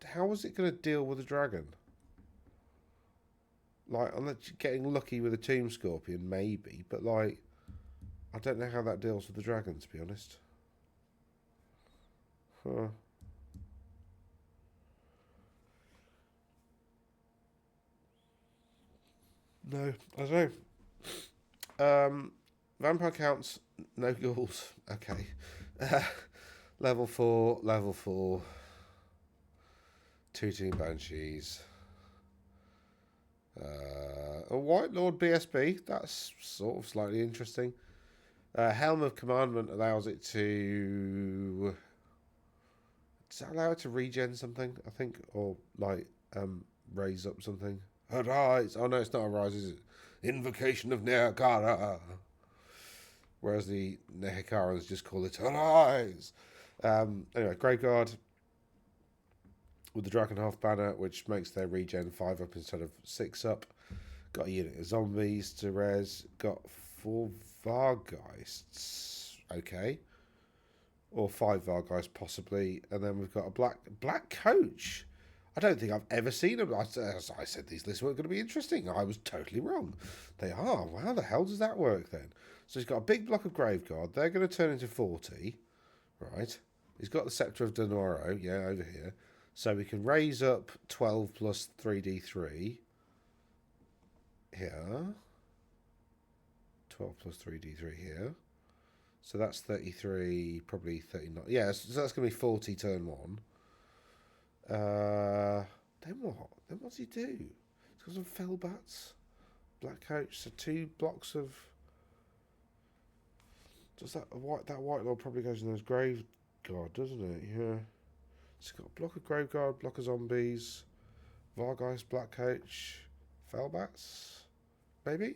how was it going to deal with a dragon? Like, I'm getting lucky with a tomb scorpion, maybe, but like, I don't know how that deals with the dragon, to be honest. Huh. No, I don't know. Vampire counts, no ghouls. Okay. Level 4. 2 Team Banshees. A White Lord BSB. That's sort of slightly interesting. Helm of Commandment allows it to... Does that allow it to regen something, I think? Or, like, raise up something? Arise! Oh, no, it's not Arise, is it? Invocation of Neakara. whereas the Nehekarans just call it Arise. Anyway, Graveguard with the Dragonhearth banner, which makes their regen 5 up instead of 6 up. Got a unit of zombies to res. Got 4 Vargeists. Okay. Or 5 Vargeists possibly. And then we've got a black coach. I don't think I've ever seen them. As I said, these lists weren't going to be interesting. I was totally wrong. They are. Well, how the hell does that work then? So he's got a big block of Graveguard. They're going to turn into 40. Right. He's got the Scepter of Donoro. Yeah, over here. So we can raise up 12 plus 3d3. Here. 12 plus 3d3 here. So that's 33, probably 39. Yeah, so that's going to be 40 turn 1. Then what? Then what's he do? He's got some fell bats. Black coach, so 2 blocks of... Does that white lord probably goes in those grave guard, doesn't it? Yeah. It's got a block of grave guard, block of zombies, Vargeist, black coach, fell bats, maybe?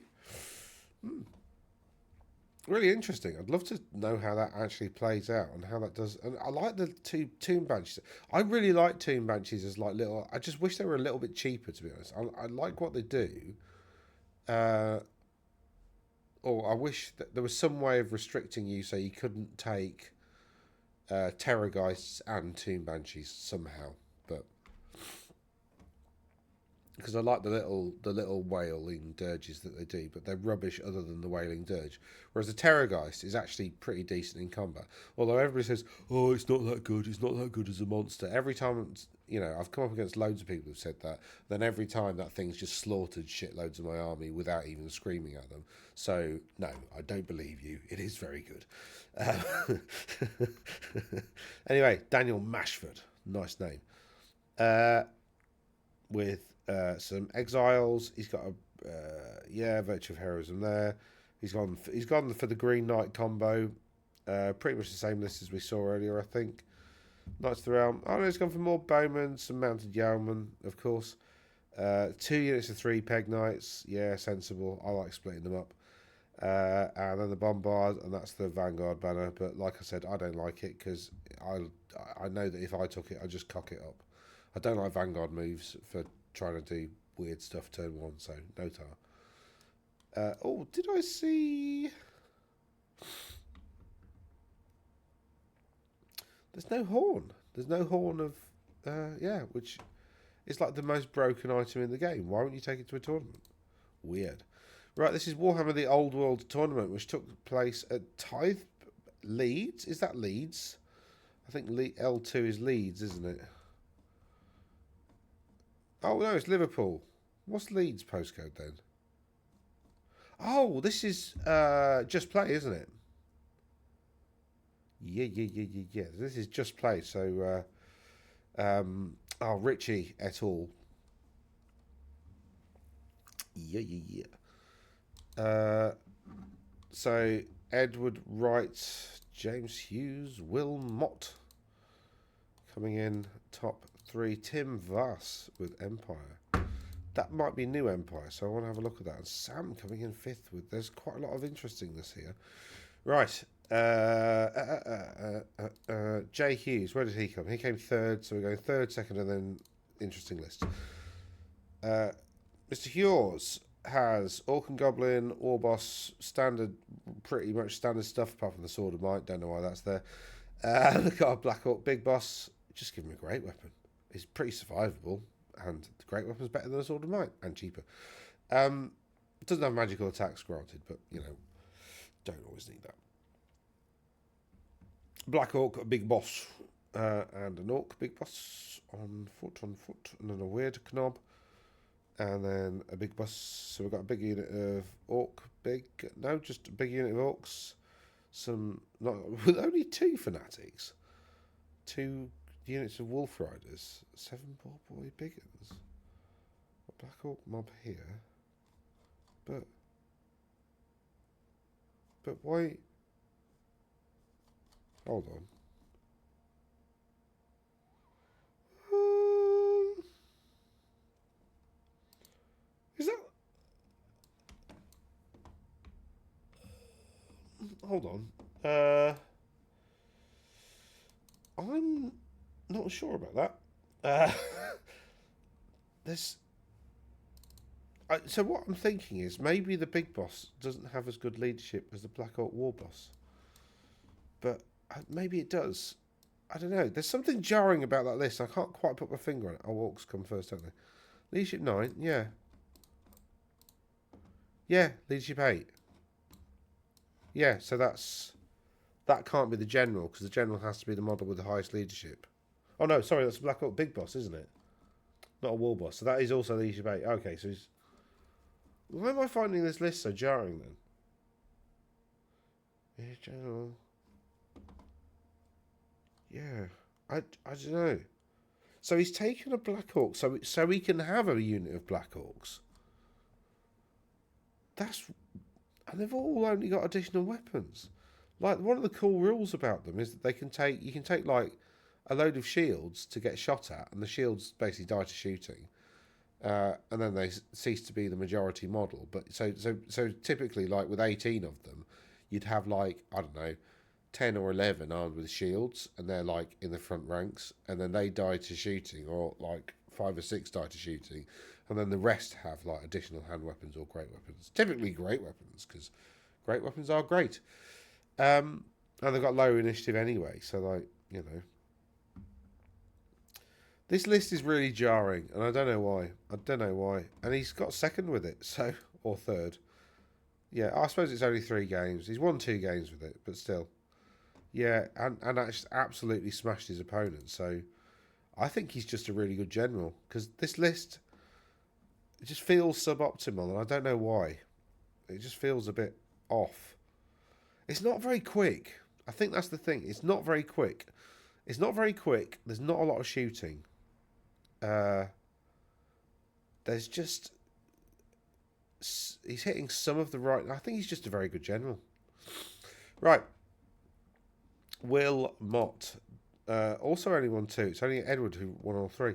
Really interesting. I'd love to know how that actually plays out and how that does. And I like the 2 Tomb Banshees. I really like Tomb Banshees as like little. I just wish they were a little bit cheaper, to be honest. I like what they do. Or I wish that there was some way of restricting you so you couldn't take Terrorgeists and Tomb Banshees somehow. But because I like the little wailing dirges that they do, but they're rubbish other than the wailing dirge. Whereas the Terrorgeist is actually pretty decent in combat. Although everybody says, "Oh, it's not that good. It's not that good as a monster." Every time, I've come up against loads of people who've said that. Then every time that thing's just slaughtered shitloads of my army without even screaming at them. So no, I don't believe you. It is very good. Anyway, Daniel Mashford, nice name. With some exiles, he's got a Virtue of Heroism there. He's gone for the Green Knight combo. Pretty much the same list as we saw earlier, I think. Knights of the Realm. Oh no, he's gone for more Bowmen, some Mounted Yeomen, of course. 2 units of 3 Peg Knights. Yeah, sensible. I like splitting them up. And then the Bombard, and that's the Vanguard banner. But like I said, I don't like it because I know that if I took it, I'd just cock it up. I don't like Vanguard moves for trying to do weird stuff turn 1, so no tar. Did I see... There's no horn. There's no horn of... which is like the most broken item in the game. Why won't you take it to a tournament? Weird. Right, this is Warhammer the Old World Tournament, which took place at Tithe Leeds. Is that Leeds? I think L2 is Leeds, isn't it? Oh, no, it's Liverpool. What's Leeds postcode then? Oh, this is Just Play, isn't it? Yeah. This is Just Play. So, Richie et al. Yeah. So, Edward Wright, James Hughes, Will Mott coming in top 3. Tim Vass with Empire. That might be New Empire, so I want to have a look at that. And Sam coming in 5th with. There's quite a lot of interestingness here. Right. Jay Hughes, where did he come? He came 3rd, so we're going 3rd, 2nd, and then interesting list. Mr. Hughes has Orc and Goblin, Warboss, standard, pretty much standard stuff, apart from the Sword of Might. Don't know why that's there. Got a Black Orc Big Boss. Just give him a great weapon. It's pretty survivable, and the great weapon's better than a Sword of Might, and cheaper. It doesn't have magical attacks, granted, but, don't always need that. Black Orc Big Boss, and an Orc Big Boss on foot, and then a weird knob. And then a big boss. So we've got a big unit of just a big unit of orcs. With only 2 fanatics. 2 units of wolf riders. 7 poor boy biggins. A black orc mob here. But why? Hold on. Is that... hold on. I'm not sure about that. Uh, there's. So what I'm thinking is maybe the big boss doesn't have as good leadership as the Black Orc War Boss, but maybe it does. I don't know. There's something jarring about that list. I can't quite put my finger on it. Oh, orcs come first, don't they? Leadership 9, yeah. Yeah, leadership 8. Yeah, so that can't be the general, because the general has to be the model with the highest leadership. Oh no, sorry, that's a Black Orc Big Boss, isn't it? Not a War Boss. So that is also leadership 8. Okay, so he's... Why am I finding this list so jarring then? Yeah, general. Yeah, I don't know. So he's taken a Black Orc, so he can have a unit of Black Orcs. And they've all only got additional weapons. Like, one of the cool rules about them is that you can take like a load of shields to get shot at, and the shields basically die to shooting, and then they cease to be the majority model. But so typically, like with 18 of them, you'd have like, I don't know, 10 or 11 armed with shields, and they're like in the front ranks, and then they die to shooting, or like 5 or 6 die to shooting, and then the rest have like additional hand weapons or great weapons. Typically great weapons, because great weapons are great. And they've got lower initiative anyway, so like, you know. This list is really jarring, and I don't know why. And he's got second with it, so, or third. Yeah, I suppose it's only 3 games. He's won 2 games with it, but still. Yeah, and actually absolutely smashed his opponent. So I think he's just a really good general, because this list, it just feels suboptimal, and I don't know why. It just feels a bit off. It's not very quick. I think that's the thing. It's not very quick. There's not a lot of shooting. There's just... He's hitting some of the right... I think he's just a very good general. Right. Will Mott. Also only won 2. It's only Edward who won all 3.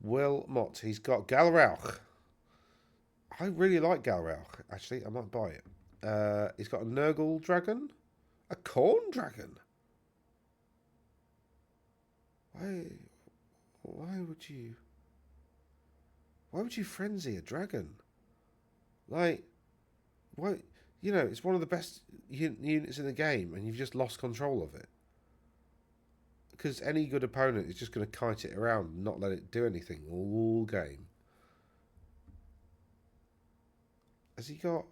Will Mott. He's got Galrauch. I really like Galrauch, actually. I might buy it. He's got a Nurgle dragon. A corn dragon. Why would you frenzy a dragon? Like, why? You know, it's one of the best units in the game, and you've just lost control of it. Because any good opponent is just going to kite it around and not let it do anything all game. Has he got...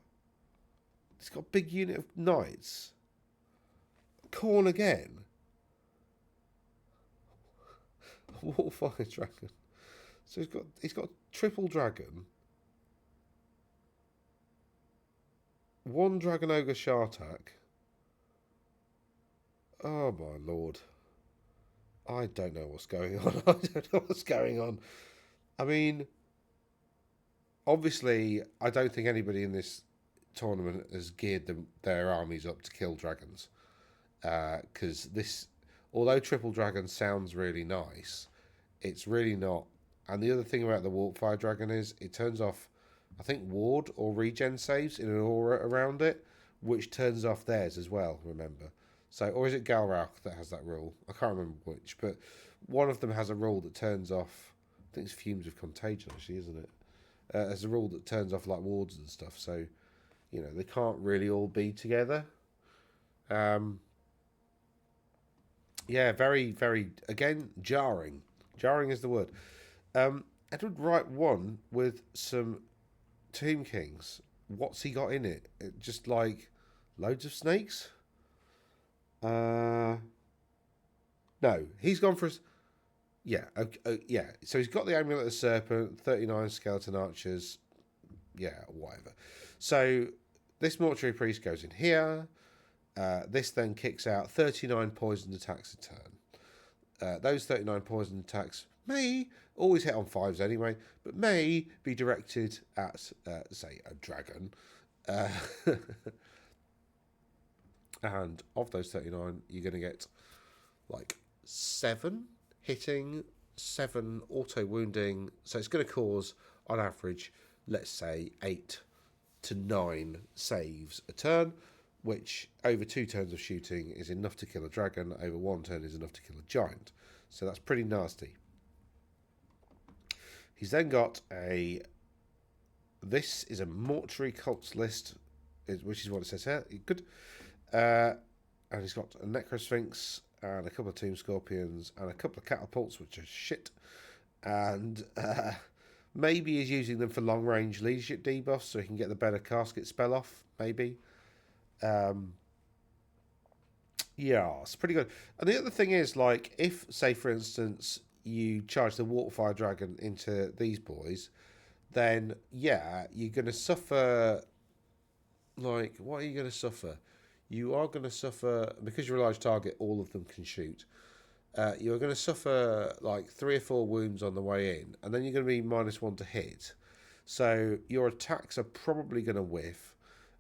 He's got a big unit of knights. Corn again. Warfire dragon. So he's got triple dragon. 1 dragon ogre Shartak. Oh my lord. I don't know what's going on. I don't know what's going on. I mean, obviously, I don't think anybody in this tournament has geared their armies up to kill dragons. Because although triple dragon sounds really nice, it's really not. And the other thing about the Warpfire dragon is it turns off, I think, ward or regen saves in an aura around it, which turns off theirs as well, remember. So, or is it Galrauch that has that rule? I can't remember which, but one of them has a rule that turns off, I think it's Fumes of Contagion, actually, isn't it? There's a rule that turns off like wards and stuff, so, you know, they can't really all be together. Yeah, very, very, again, jarring. Jarring is the word. Edward Wright won with some Tomb Kings. What's he got in it? Just like loads of snakes? No, he's gone for... Yeah, yeah. So he's got the Amulet of the Serpent, 39 Skeleton Archers. Yeah, whatever. So this Mortuary Priest goes in here. This then kicks out 39 poisoned attacks a turn. Those 39 poisoned attacks may always hit on 5s anyway, but may be directed at, say, a dragon. And of those 39, you're going to get like 7 hitting, 7 auto wounding. So it's going to cause, on average, let's say 8 to 9 saves a turn. which over 2 turns of shooting is enough to kill a dragon, over 1 turn is enough to kill a giant. So that's pretty nasty. He's then got a... This is a mortuary cults list, which is what it says here. Good. And he's got a Necrosphinx and a couple of Tomb Scorpions and a couple of Catapults, which are shit. And maybe he's using them for long-range leadership debuffs so he can get the better casket spell off, maybe. Yeah, it's pretty good. And the other thing is, like, if, say, for instance, you charge the Waterfire Dragon into these boys, then, yeah, you're going to suffer... Like, what are you going to suffer? You are going to suffer, because you're a large target, all of them can shoot. You're going to suffer like 3 or 4 wounds on the way in, and then you're going to be -1 to hit. So your attacks are probably going to whiff,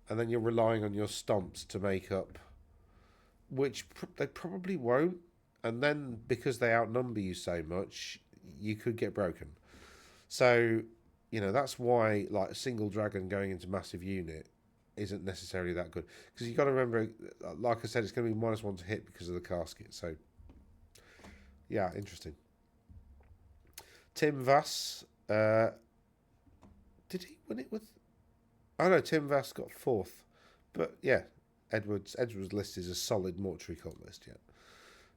and then you're relying on your stomps to make up, which they probably won't. And then because they outnumber you so much, you could get broken. So, you know, that's why like a single dragon going into massive unit isn't necessarily that good, because you've got to remember, like I said, it's going to be -1 to hit because of the casket. So yeah, interesting. Tim Vass, did he win it with... Oh no, Tim Vass got 4th, but yeah, Edward's list is a solid mortuary cult list. Yeah,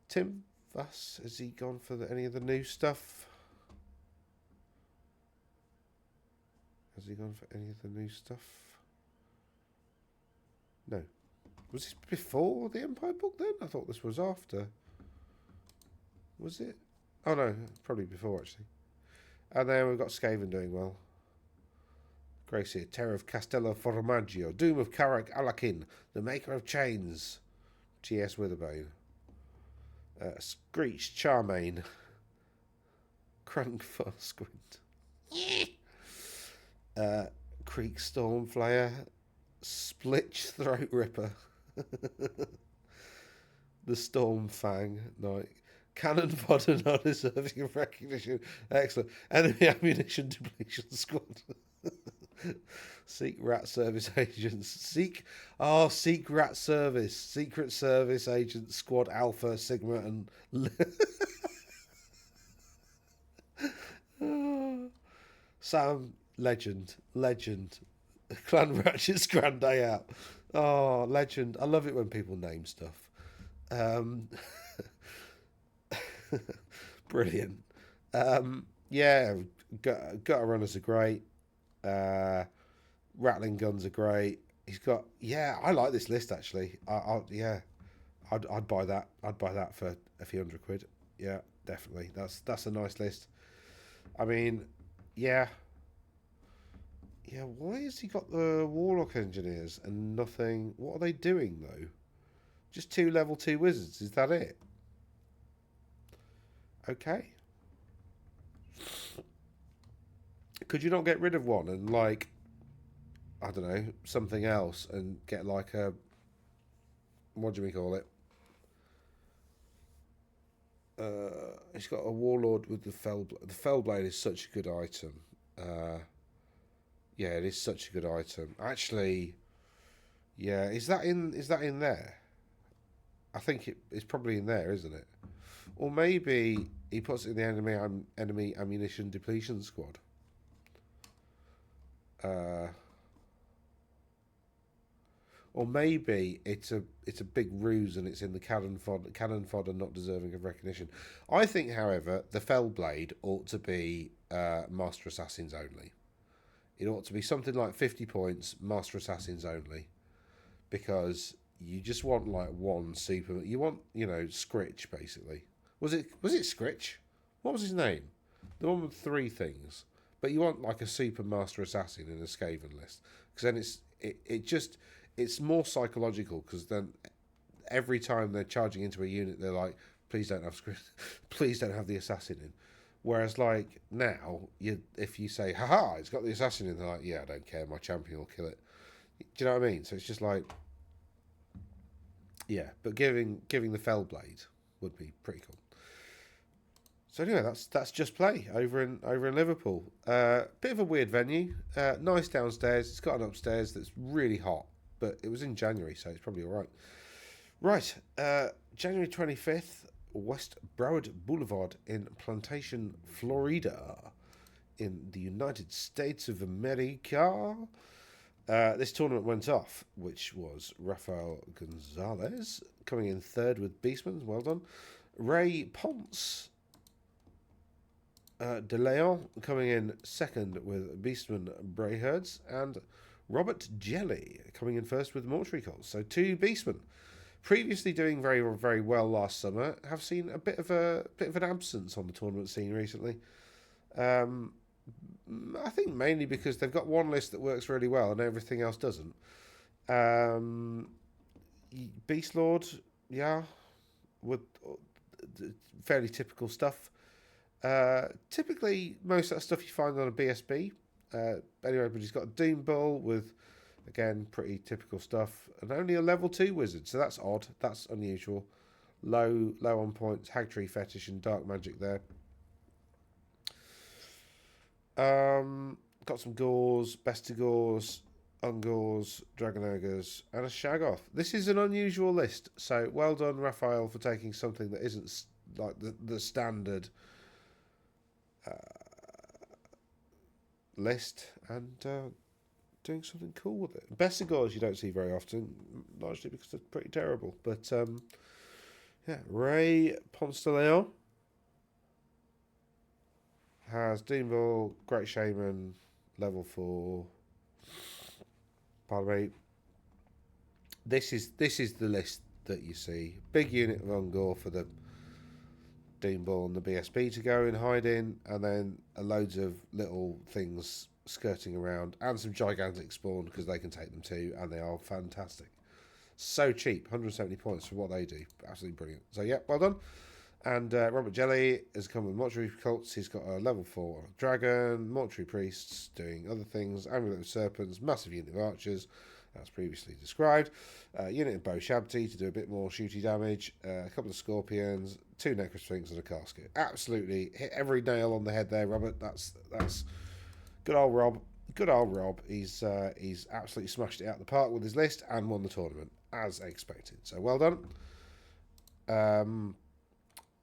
Tim Vass, has he gone for any of the new stuff? Has he gone for any of the new stuff? No. Was this before the Empire book then? I thought this was after. Was it? Oh no, probably before actually. And then we've got Skaven doing well. Gracie, Terror of Castello Formaggio, Doom of Carrack Alakin, the Maker of Chains, G.S. Witherbane, Screech Charmaine, Crunk Squint, Creek Stormflayer, Splitch Throat Ripper, the Storm Fang Knight, Cannon Fodder not deserving of recognition. Excellent. Enemy Ammunition Depletion Squad. Seek Rat Service Agents. Seek Rat Service. Secret Service Agent Squad Alpha, Sigma, and... Sam, legend. Clan Ratchet's Grand Day Out. Oh, legend. I love it when people name stuff. Brilliant. Yeah, gutter runners are great. Rattling guns are great. He's got... Yeah, I like this list actually. I'd buy that. I'd buy that for a few £100. Yeah, definitely. That's a nice list. I mean, yeah. Yeah, why has he got the Warlock Engineers and nothing? What are they doing, though? Just 2 level 2 wizards, is that it? Okay. Could you not get rid of one and, like, I don't know, something else and get, like, a... What do we call it? He's got a Warlord with the Fellblade. The Fellblade is such a good item. Yeah, it is such a good item. Actually, yeah, is that in there? I think it's probably in there, isn't it? Or maybe he puts it in the enemy ammunition depletion squad. Or maybe it's a big ruse and it's in the cannon fodder not deserving of recognition. I think, however, the Fellblade ought to be Master Assassins only. It ought to be something like 50 points, Master Assassins only. Because you just want like one super... You want, you know, Scritch, basically. Was it Scritch? What was his name? The one with 3 things. But you want like a super Master Assassin in a Skaven list. Because then it's more psychological, because then every time they're charging into a unit, they're like, please don't have Scritch. Please don't have the Assassin in. Whereas, like, now, if you say, haha, it's got the Assassin in, they're like, yeah, I don't care, my champion will kill it. Do you know what I mean? So it's just like, yeah, but giving the Fellblade would be pretty cool. So anyway, that's Just Play over in Liverpool. Bit of a weird venue. Nice downstairs. It's got an upstairs that's really hot. but it was in January, so it's probably all right. Right, January 25th, West Broward Boulevard in Plantation, Florida, in the United States of America. This tournament went off, which was Rafael Gonzalez coming in third with Beastman. Well done. Ray Ponce De Leon coming in second with Beastman Brayherds, and Robert Jelly coming in first with Mortuary Cults. So 2 Beastmen, previously doing very, very well last summer, have seen a bit of an absence on the tournament scene recently. I think mainly because they've got one list that works really well and everything else doesn't. Beast Lord, yeah, with fairly typical stuff. Typically, most of that stuff you find on a BSB. Anyway, but he's got a Doom Bull with, again, pretty typical stuff, and only a level 2 wizard, so that's odd. That's unusual. Low on points, Hag Tree Fetish and Dark Magic there. Got some Gores, Bestigores, Ungors, Dragon Ogres, and a Shaggoth. This is an unusual list, so well done, Raphael, for taking something that isn't like the standard list and doing something cool with it. Bestigores you don't see very often, largely because they're pretty terrible. But yeah, Ray Ponce de Leon has Doombull, Great Shaman, level 4. Pardon me. This is the list that you see. Big unit of Ungor for the Doombull and the BSB to go and hide in, and then loads of little things skirting around, and some gigantic spawn because they can take them too, and they are fantastic. So cheap, 170 points for what they do. Absolutely brilliant. So yeah, well done. And Robert Jelly has come with Mortuary Cults. He's got a level 4 Dragon, Mortuary Priests doing other things, Amulet of Serpents, massive unit of Archers, as previously described. Unit of Bow Shabti to do a bit more shooty damage, a couple of Scorpions, 2 Necrosphinx and a Casket. Absolutely hit every nail on the head there, Robert. That's good old Rob. Good old Rob. He's absolutely smashed it out of the park with his list and won the tournament, as expected. So well done.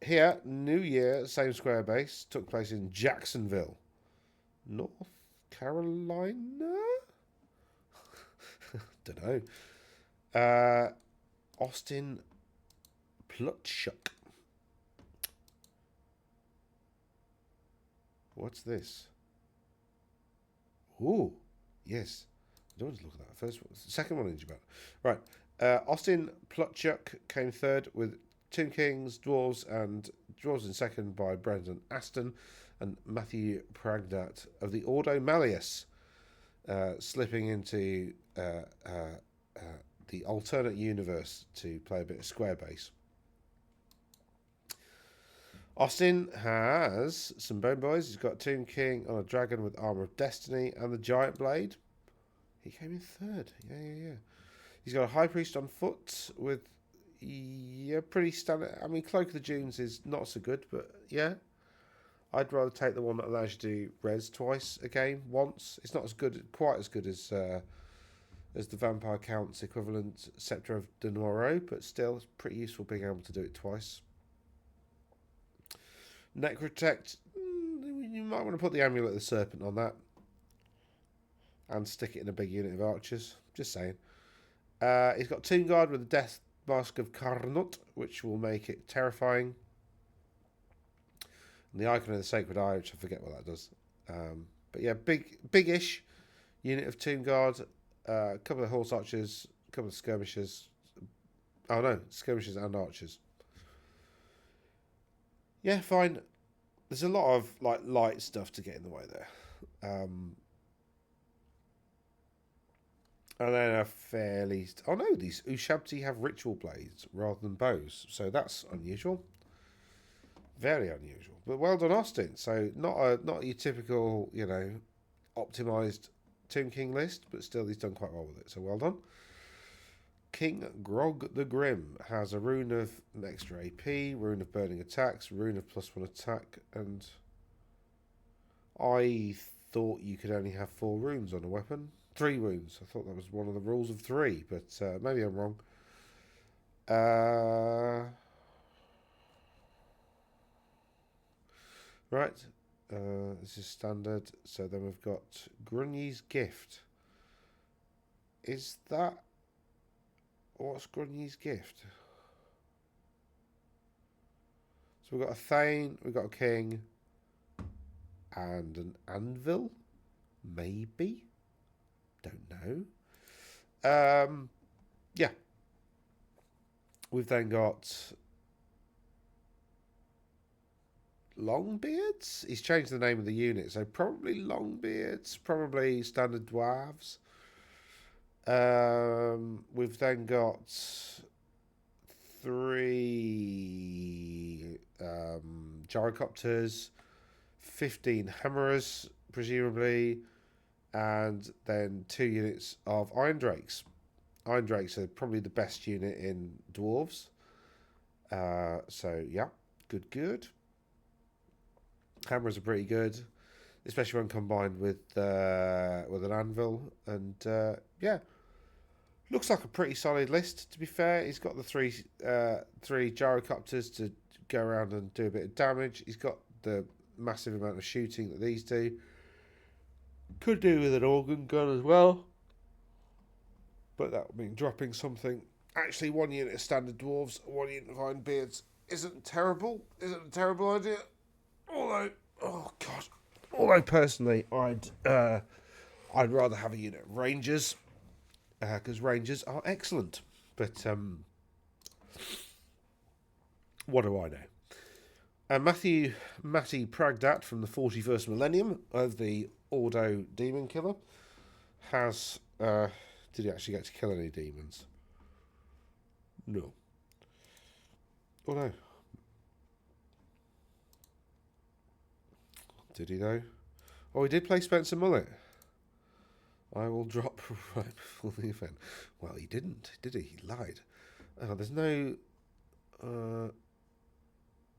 Here, New Year, same square base, took place in Jacksonville, North Carolina? Don't know. Austin Plutchuk. What's this? Ooh, yes. I don't want to look at that. First one, second one in Japan. Right. Austin Plutchuk came third with Tomb Kings, Dwarves in second by Brendan Aston and Matthew Pragdat of the Ordo Malleus, slipping into the alternate universe to play a bit of square base. Austin has some Bone Boys. He's got Tomb King on a dragon with Armour of Destiny and the Giant Blade. He came in third. Yeah. He's got a High Priest on foot with, yeah, pretty standard. I mean, Cloak of the Dunes is not so good, but yeah. I'd rather take the one that allows you to do res twice a game, once. It's not quite as good as the Vampire Count's equivalent Sceptre of the Noiro, but still, it's pretty useful being able to do it twice. Necrotect, you might want to put the Amulet of the Serpent on that and stick it in a big unit of archers. Just saying. He's got Tomb Guard with the Death Mask of Karnut, which will make it terrifying. And the Icon of the Sacred Eye, which I forget what that does. But yeah, big-ish unit of Tomb Guard, a couple of Horse Archers, a couple of Skirmishers. Oh no, Skirmishers and Archers. Yeah, fine. There's a lot of light stuff to get in the way there. And then a fairly... Oh no, these Ushabti have ritual blades rather than bows. So that's unusual. Very unusual. But well done, Austin. So not your typical, optimised Tomb King list, but still he's done quite well with it. So well done. King Grog the Grim has a rune of an extra AP, rune of burning attacks, rune of +1 attack, and I thought you could only have 4 runes on a weapon, 3 wounds. I thought that was one of the rules of 3, but maybe I'm wrong. Right. This is standard. So then we've got Grunny's Gift. Is that... What's Grunny's Gift? So we've got a Thane, we've got a King, and an Anvil? Maybe? Don't know. Yeah. We've then got Longbeards? He's changed the name of the unit, so probably Longbeards, probably standard dwarves. We've then got 3 gyrocopters, 15 hammerers, presumably, and then 2 units of Iron Drakes. Iron Drakes are probably the best unit in dwarves. So yeah, good. Hammers are pretty good, especially when combined with an anvil. And yeah, looks like a pretty solid list. To be fair, he's got the three gyrocopters to go around and do a bit of damage. He's got the massive amount of shooting that these do. Could do with an organ gun as well, but that would mean dropping something. Actually, 1 unit of standard dwarves, 1 unit of Iron Beards isn't terrible. Isn't a terrible idea. Although, oh god, although personally, I'd rather have a unit of Rangers, because Rangers are excellent. But what do I know? Matty Pragdat from the 41st Millennium of the Ordo Demon Killer has... did he actually get to kill any demons? No. Oh no. Did he though? Oh, he did play Spencer Mullet. I will drop right before the event. Well, he didn't, did he? He lied. There's no... no,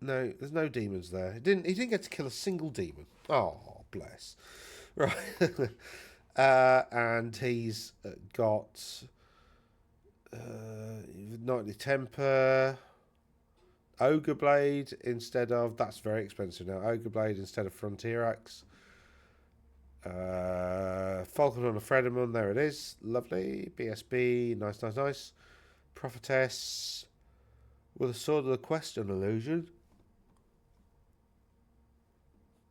there's no demons there. He didn't get to kill a single demon. Oh, bless. Right. And he's got Knightly Temper, Ogre Blade instead of... That's very expensive now. Ogre Blade instead of Frontier Axe. Falcon on a Fredemon, there it is. Lovely. BSB, nice. Prophetess with a Sword of the Quest on illusion.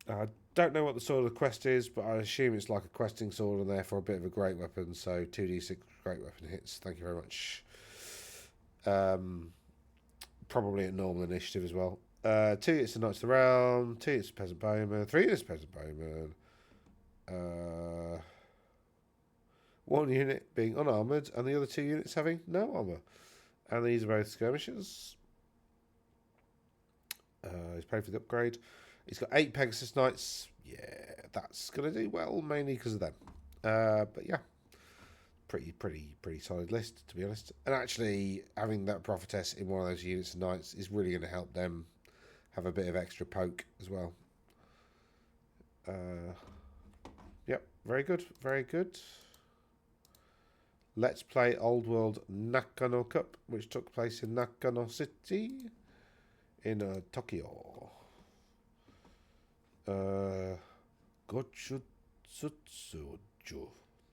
I don't know what the Sword of the Quest is, but I assume it's like a questing sword and therefore a bit of a great weapon. So 2d6 great weapon hits. Thank you very much. Probably at normal initiative as well. 2 units of Knights of the Realm, 2 units of Peasant Bowman, 3 units of Peasant Bowman. 1 unit being unarmoured and the other 2 units having no armour. And these are both skirmishers. He's paid for the upgrade. He's got 8 Pegasus Knights. Yeah, that's going to do well, mainly because of them. But yeah, pretty solid list, to be honest. And actually, having that Prophetess in one of those units of Knights is really going to help them have a bit of extra poke as well. Yep, very good. Let's play Old World Nakano Cup, which took place in Nakano City in Tokyo. Gochutsutsu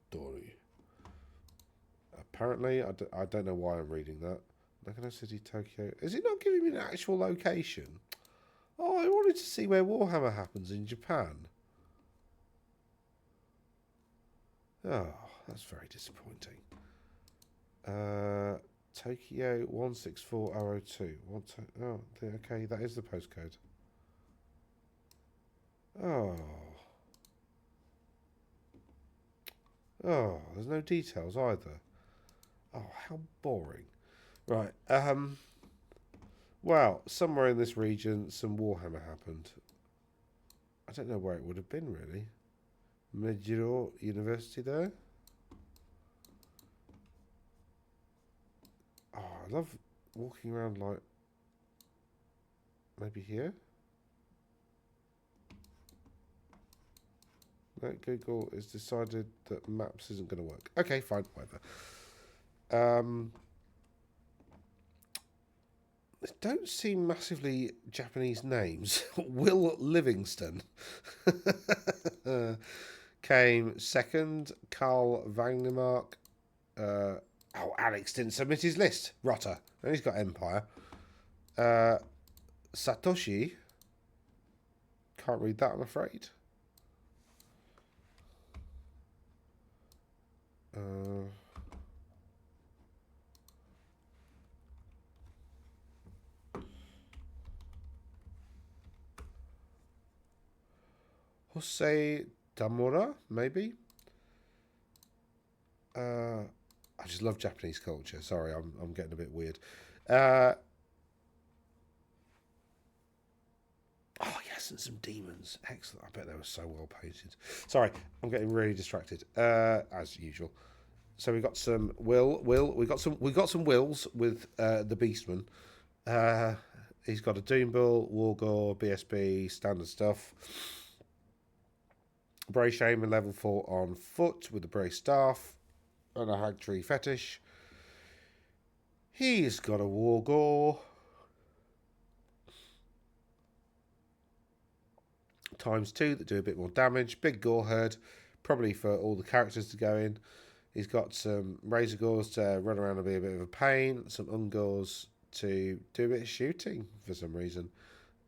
Dori. Apparently, I don't know why I'm reading that. Nakano City, Tokyo. Is it not giving me an actual location? Oh, I wanted to see where Warhammer happens in Japan. Oh, that's very disappointing. Tokyo 164002. Oh, okay, that is the postcode. Oh, there's no details either. Oh, how boring. Right. Well, somewhere in this region, some Warhammer happened. I don't know where it would have been really. Medjugorje University there. Oh, I love walking around like... Maybe here? No, Google has decided that maps isn't going to work. Okay, fine, whatever. They don't seem massively Japanese names. Will Livingston came second. Carl Wagnermark. Alex didn't submit his list. Rotter. And he's got Empire. Satoshi. Can't read that, I'm afraid. Jose Damura, maybe. I just love Japanese culture. Sorry, I'm getting a bit weird. Oh yes, and some demons. Excellent. I bet they were so well painted. Sorry, I'm getting really distracted. As usual. So we got some we got some wills with the Beastman. He's got a Doom Bull, Wargore, BSB, standard stuff. Bray Shaman level 4 on foot with the Bray staff and a Hag Tree fetish. He's got a Wargore. ×2 that do a bit more damage. Big Gore Herd, probably for all the characters to go in. He's got some Razor Gores to run around and be a bit of a pain. Some Ungors to do a bit of shooting for some reason.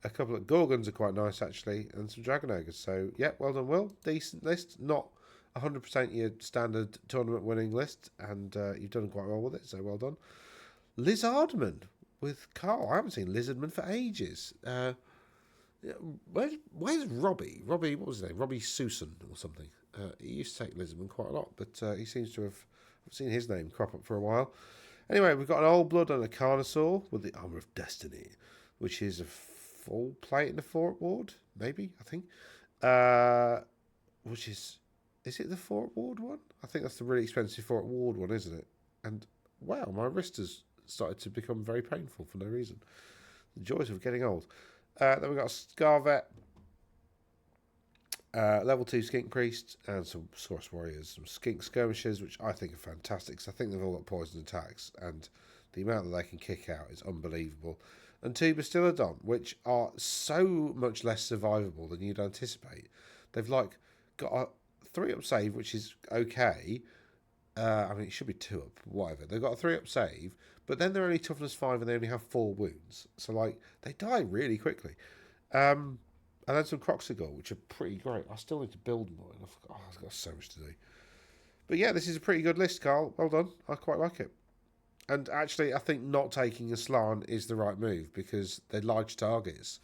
A couple of Gorgons are quite nice, actually, and some Dragon Ogres. So, yeah, well done, Will. Decent list. Not 100% your standard tournament winning list, and you've done quite well with it, so well done. Lizardman with Carl. I haven't seen Lizardman for ages. Where's Robbie? Robbie, what was his name? Robbie Susan or something. He used to take Lizardman quite a lot, but he seems to have... I've seen his name crop up for a while. Anyway, we've got an Old Blood and a Carnosaur with the Armour of Destiny, which is a full plate in the Fort Ward, maybe, I think. Which is it the Fort Ward one? I think that's the really expensive Fort Ward one, isn't it? And wow, my wrist has started to become very painful for no reason. The joys of getting old. Then we've got a Scarvet, level 2 Skink Priest, and some Scorch Warriors, some Skink Skirmishers, which I think are fantastic, because I think they've all got poison attacks, and the amount that they can kick out is unbelievable. And 2 Bastillodon, which are so much less survivable than you'd anticipate. They've like got a 3-up save, which is okay. I mean, it should be 2-up, whatever. They've got a 3-up save, but then they're only toughness 5 and they only have 4 wounds. So, like, they die really quickly. And then some Croxigor, which are pretty great. I still need to build more. I've got so much to do. But yeah, this is a pretty good list, Carl. Well done. I quite like it. And actually, I think not taking a Slann is the right move because they're large targets.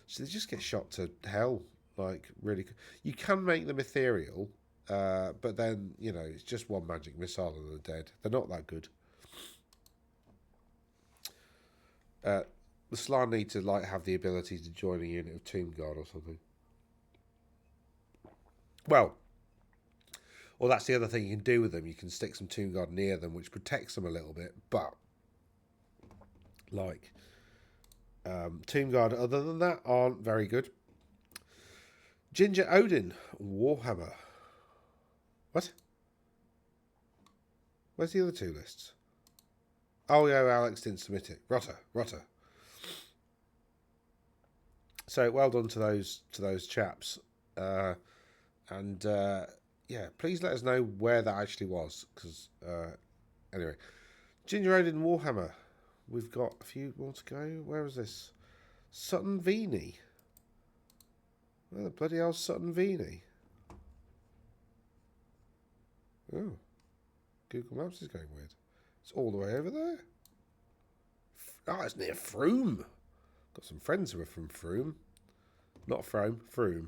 So they just get shot to hell. Like, really. You can make them ethereal, but then, you know, it's just one magic missile and they're dead. They're not that good. The Slann need to, like, have the ability to join a unit of Tomb Guard or something. Well, that's the other thing you can do with them. You can stick some Tomb Guard near them, which protects them a little bit. But, like, Tomb Guard, other than that, aren't very good. Ginger Odin, Warhammer. What? Where's the other 2 lists? Oh, yeah, Alex didn't submit it. Rotter. So, well done to those chaps. Yeah, please let us know where that actually was. Because, anyway. Ginger Odin Warhammer. We've got a few more to go. Where is this? Sutton Veeney. Where the bloody hell's Sutton Veeney? Oh. Google Maps is going weird. It's all the way over there. It's near Froome. Got some friends who are from Froome. Not Frome. Froome.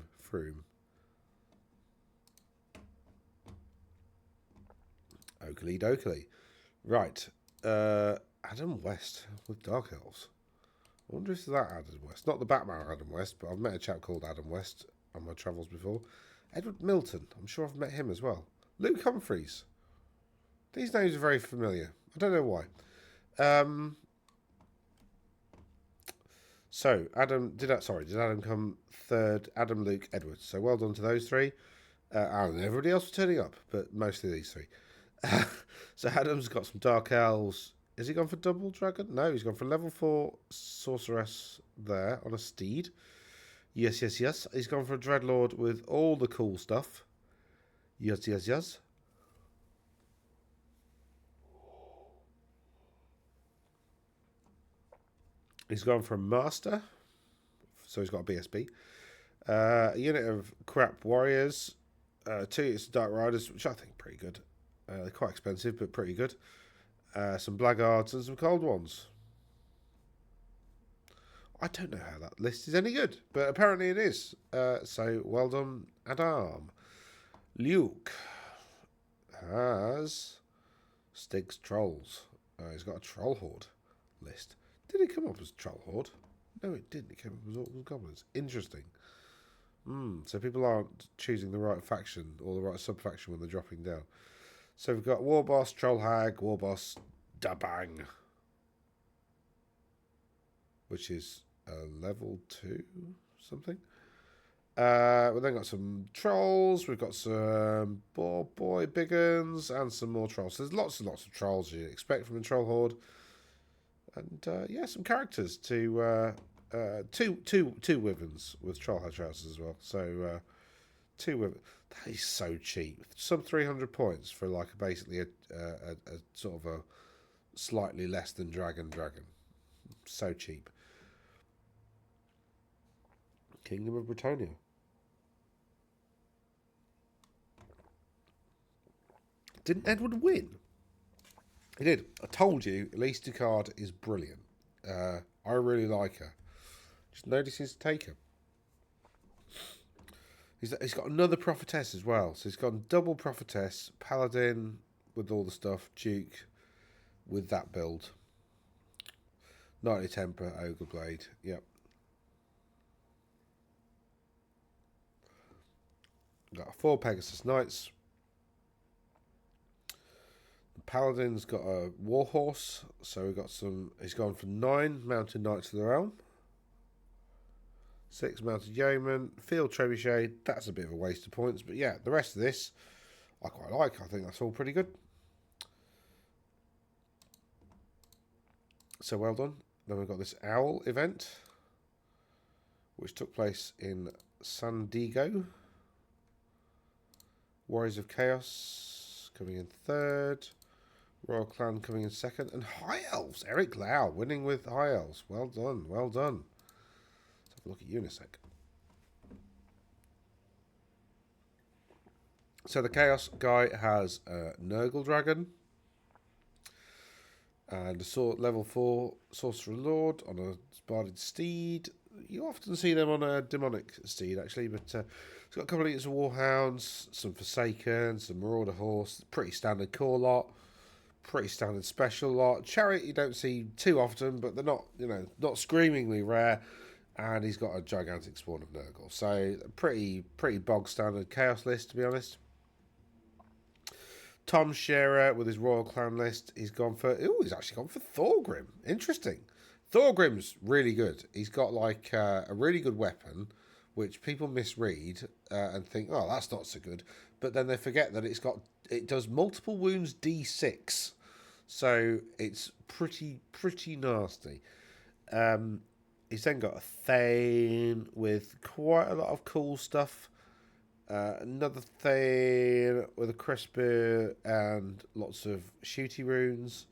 Oakley dokley. Right. Adam West with Dark Elves. I wonder if it's that Adam West. Not the Batman Adam West, but I've met a chap called Adam West on my travels before. Edward Milton. I'm sure I've met him as well. Luke Humphreys. These names are very familiar. I don't know why. So, did Adam come third? Adam, Luke, Edward. So, well done to those 3. And everybody else was turning up, but mostly these three. So Adam's got some Dark Elves. Has he gone for double dragon? No, he's gone for level 4 sorceress there on a steed. Yes, yes, yes. He's gone for a Dreadlord with all the cool stuff. Yes, yes, yes. He's gone for a master. So he's got a BSB. A unit of crap warriors. 2 units of Dark Riders, which I think are pretty good. They're quite expensive, but pretty good. Some Blackguards and some Cold Ones. I don't know how that list is any good, but apparently it is. So well done, Adam. Luke has Stig's Trolls. He's got a Troll Horde list. Did it come up as Troll Horde? No, it didn't. It came up as all Goblins. Interesting. So people aren't choosing the right faction or the right sub-faction when they're dropping down. So we've got War Boss, Troll Hag, War Boss, Dabang, which is level 2 something. We've then got some trolls. We've got some boy biggins and some more trolls. So there's lots and lots of trolls you'd expect from a troll horde, and yeah, some characters to two wyverns with troll hag trousers as well. So 2 wyverns. That is so cheap. Some 300 points for like basically a sort of a slightly less than dragon. So cheap. Kingdom of Britannia. Didn't Edward win? He did. I told you, Elise Ducard is brilliant. I really like her. Just nobody seems to take her. He's got another prophetess as well. So he's got double prophetess, paladin with all the stuff, duke with that build. Knightly temper, ogre blade. Yep. Got 4 Pegasus Knights. The Paladin's got a Warhorse, so we've got some. He's gone for 9 Mounted Knights of the Realm, 6 Mounted Yeomen, Field Trebuchet. That's a bit of a waste of points, but yeah, the rest of this I quite like. I think that's all pretty good. So well done. Then we've got this Owl event, which took place in San Diego. Warriors of Chaos coming in 3rd. Royal Clan coming in 2nd. And High Elves. Eric Lau winning with High Elves. Well done. Well done. Let's have a look at you in a sec. So the Chaos guy has a Nurgle Dragon. And a level 4 Sorcerer Lord on a Sparded Steed. You often see them on a Demonic Steed, actually, but it's got a couple of units of Warhounds, some Forsaken, some Marauder Horse, pretty standard core lot, pretty standard special lot. Chariot you don't see too often, but they're not, not screamingly rare. And he's got a gigantic spawn of Nurgle, so pretty bog standard Chaos list, to be honest. Tom Shearer with his Royal Clan list, he's actually gone for Thorgrim. Interesting. Thorgrim's really good. He's got like a really good weapon, which people misread and think, oh, that's not so good. But then they forget that it does multiple wounds D6, so it's pretty nasty. He's then got a Thane with quite a lot of cool stuff. Another Thane with a Crisper and lots of shooty runes.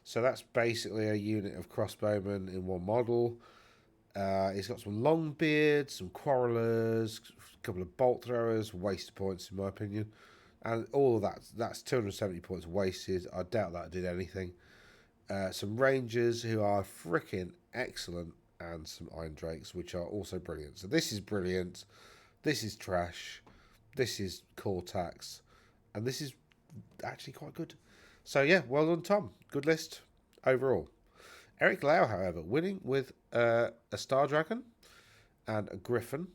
So that's basically a unit of crossbowmen in one model. He's got some Longbeards, some Quarrelers, a couple of Bolt Throwers, waste points in my opinion. And all of that's 270 points wasted. I doubt that did anything. Some Rangers who are freaking excellent, and some Iron Drakes, which are also brilliant. So this is brilliant. This is trash. This is Cortax. And this is actually quite good. So yeah, well done, Tom. Good list overall. Eric Lau, however, winning with a Star Dragon and a Griffin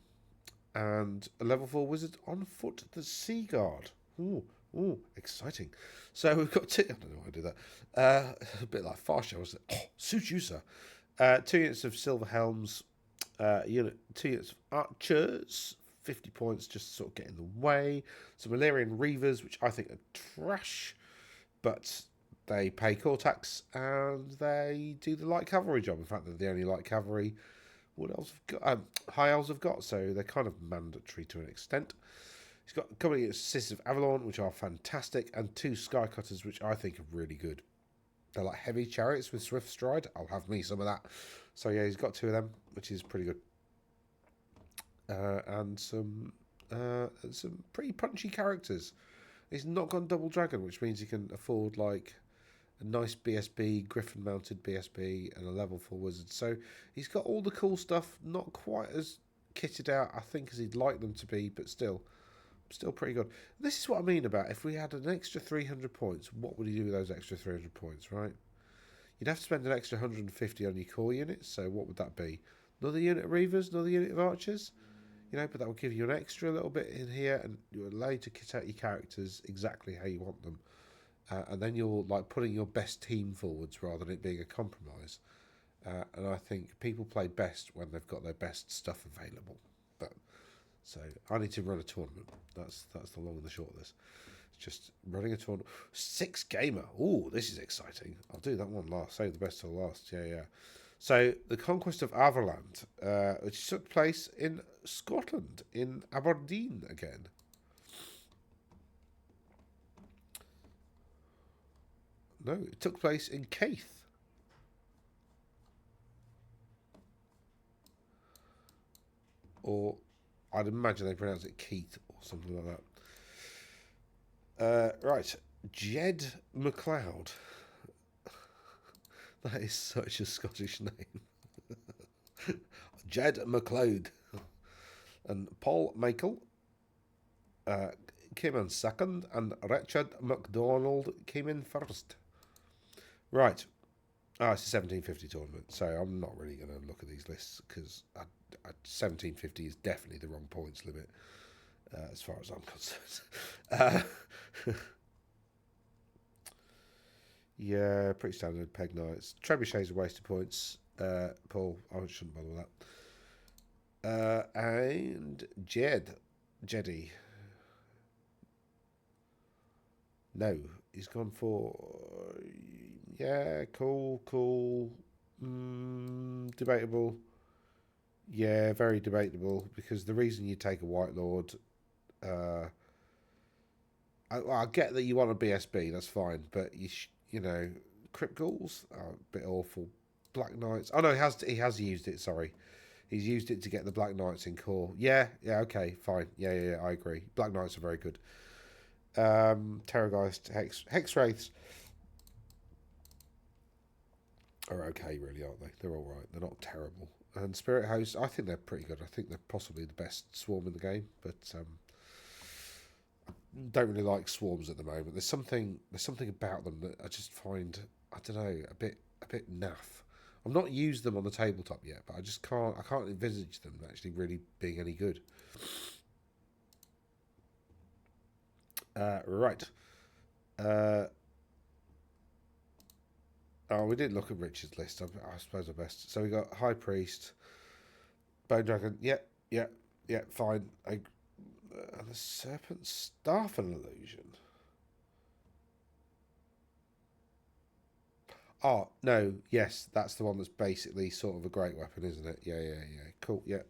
and a level 4 wizard on foot, the Sea Guard. Ooh, exciting. So we've got I don't know why I did that. A bit like Far Show, wasn't it? Oh, suit you, sir. 2 units of Silver Helms, 2 units of Archers, 50 points just sort of get in the way. Some Illyrian Reavers, which I think are trash, but they pay core tax and they do the light cavalry job. In fact, they're the only light cavalry what else have got? High elves have got, so they're kind of mandatory to an extent. He's got a couple of Sisters of Avalon, which are fantastic, and 2 Skycutters, which I think are really good. They're like heavy chariots with swift stride. I'll have me some of that. So yeah, he's got 2 of them, which is pretty good. And some pretty punchy characters. He's not gone double dragon, which means he can afford like a nice BSB, Griffin mounted BSB, and a level 4 wizard. So he's got all the cool stuff, not quite as kitted out, I think, as he'd like them to be, but still pretty good. This is what I mean about if we had an extra 300 points, what would you do with those extra 300 points, right? You'd have to spend an extra 150 on your core units, so what would that be? Another unit of Reavers, another unit of Archers? You know, but that will give you an extra little bit in here, and you're allowed to kit out your characters exactly how you want them. And then you're like putting your best team forwards rather than it being a compromise. And I think people play best when they've got their best stuff available. But so I need to run a tournament. That's the long and the short of this. It's just running a tournament. 6 gamer. Oh, this is exciting. I'll do that one last. Save the best till last. Yeah. So the conquest of Averland, which took place in Scotland, in Aberdeen again. No, it took place in Keith. Or I'd imagine they pronounce it Keith or something like that. Right, Jed MacLeod. That is such a Scottish name. Jed MacLeod. And Paul Michael came in second, and Richard MacDonald came in first. Right. It's a 1750 tournament, so I'm not really going to look at these lists because 1750 is definitely the wrong points limit as far as I'm concerned. Yeah, pretty standard peg knights. Trebuchet's a waste of points. Paul, I shouldn't bother with that. And Jedi. No, he's gone for... Yeah, cool. Debatable. Yeah, very debatable, because the reason you take a White Lord... I get that you want a BSB, that's fine, but you know, Crypt Ghouls are a bit awful. Black Knights... Oh no, he has used it, sorry. He's used it to get the Black Knights in core. Yeah, okay, fine. Yeah, I agree. Black Knights are very good. Terrorgeist, Hex Wraiths are okay, really, aren't they? They're all right. They're not terrible. And Spirit Hosts, I think they're pretty good. I think they're possibly the best swarm in the game, but I don't really like swarms at the moment. There's something about them that I just find, I don't know, a bit naff. I've not used them on the tabletop yet, but I can't envisage them actually really being any good. Right. We did look at Richard's list. I suppose I best. So we got High Priest, Bone Dragon. Yeah, fine. And the Serpent Staff and Illusion. Oh, no, yes, that's the one that's basically sort of a great weapon, isn't it? Yeah. Cool. Yeah,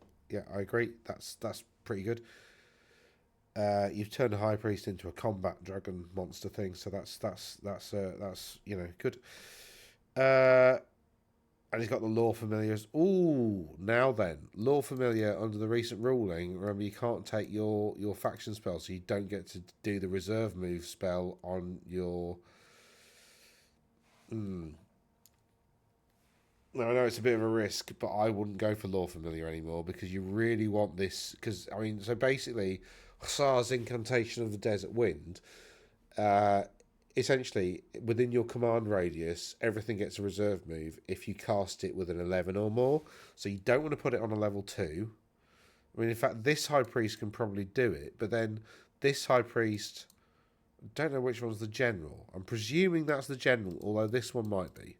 I agree. That's pretty good. You've turned a High Priest into a combat dragon monster thing, so that's you know, good. And he's got the Law Familiars. Ooh, now then, Law Familiar under the recent ruling. Remember, you can't take your faction spell, so you don't get to do the reserve move spell on your. Now, I know it's a bit of a risk, but I wouldn't go for Law Familiar anymore because you really want this. Because I mean, so basically, Hussar's Incantation of the Desert Wind. Essentially, within your command radius, everything gets a reserve move if you cast it with an 11 or more. So you don't want to put it on a level 2. I mean, in fact, this High Priest can probably do it, but then this High Priest, I don't know which one's the General. I'm presuming that's the General, although this one might be.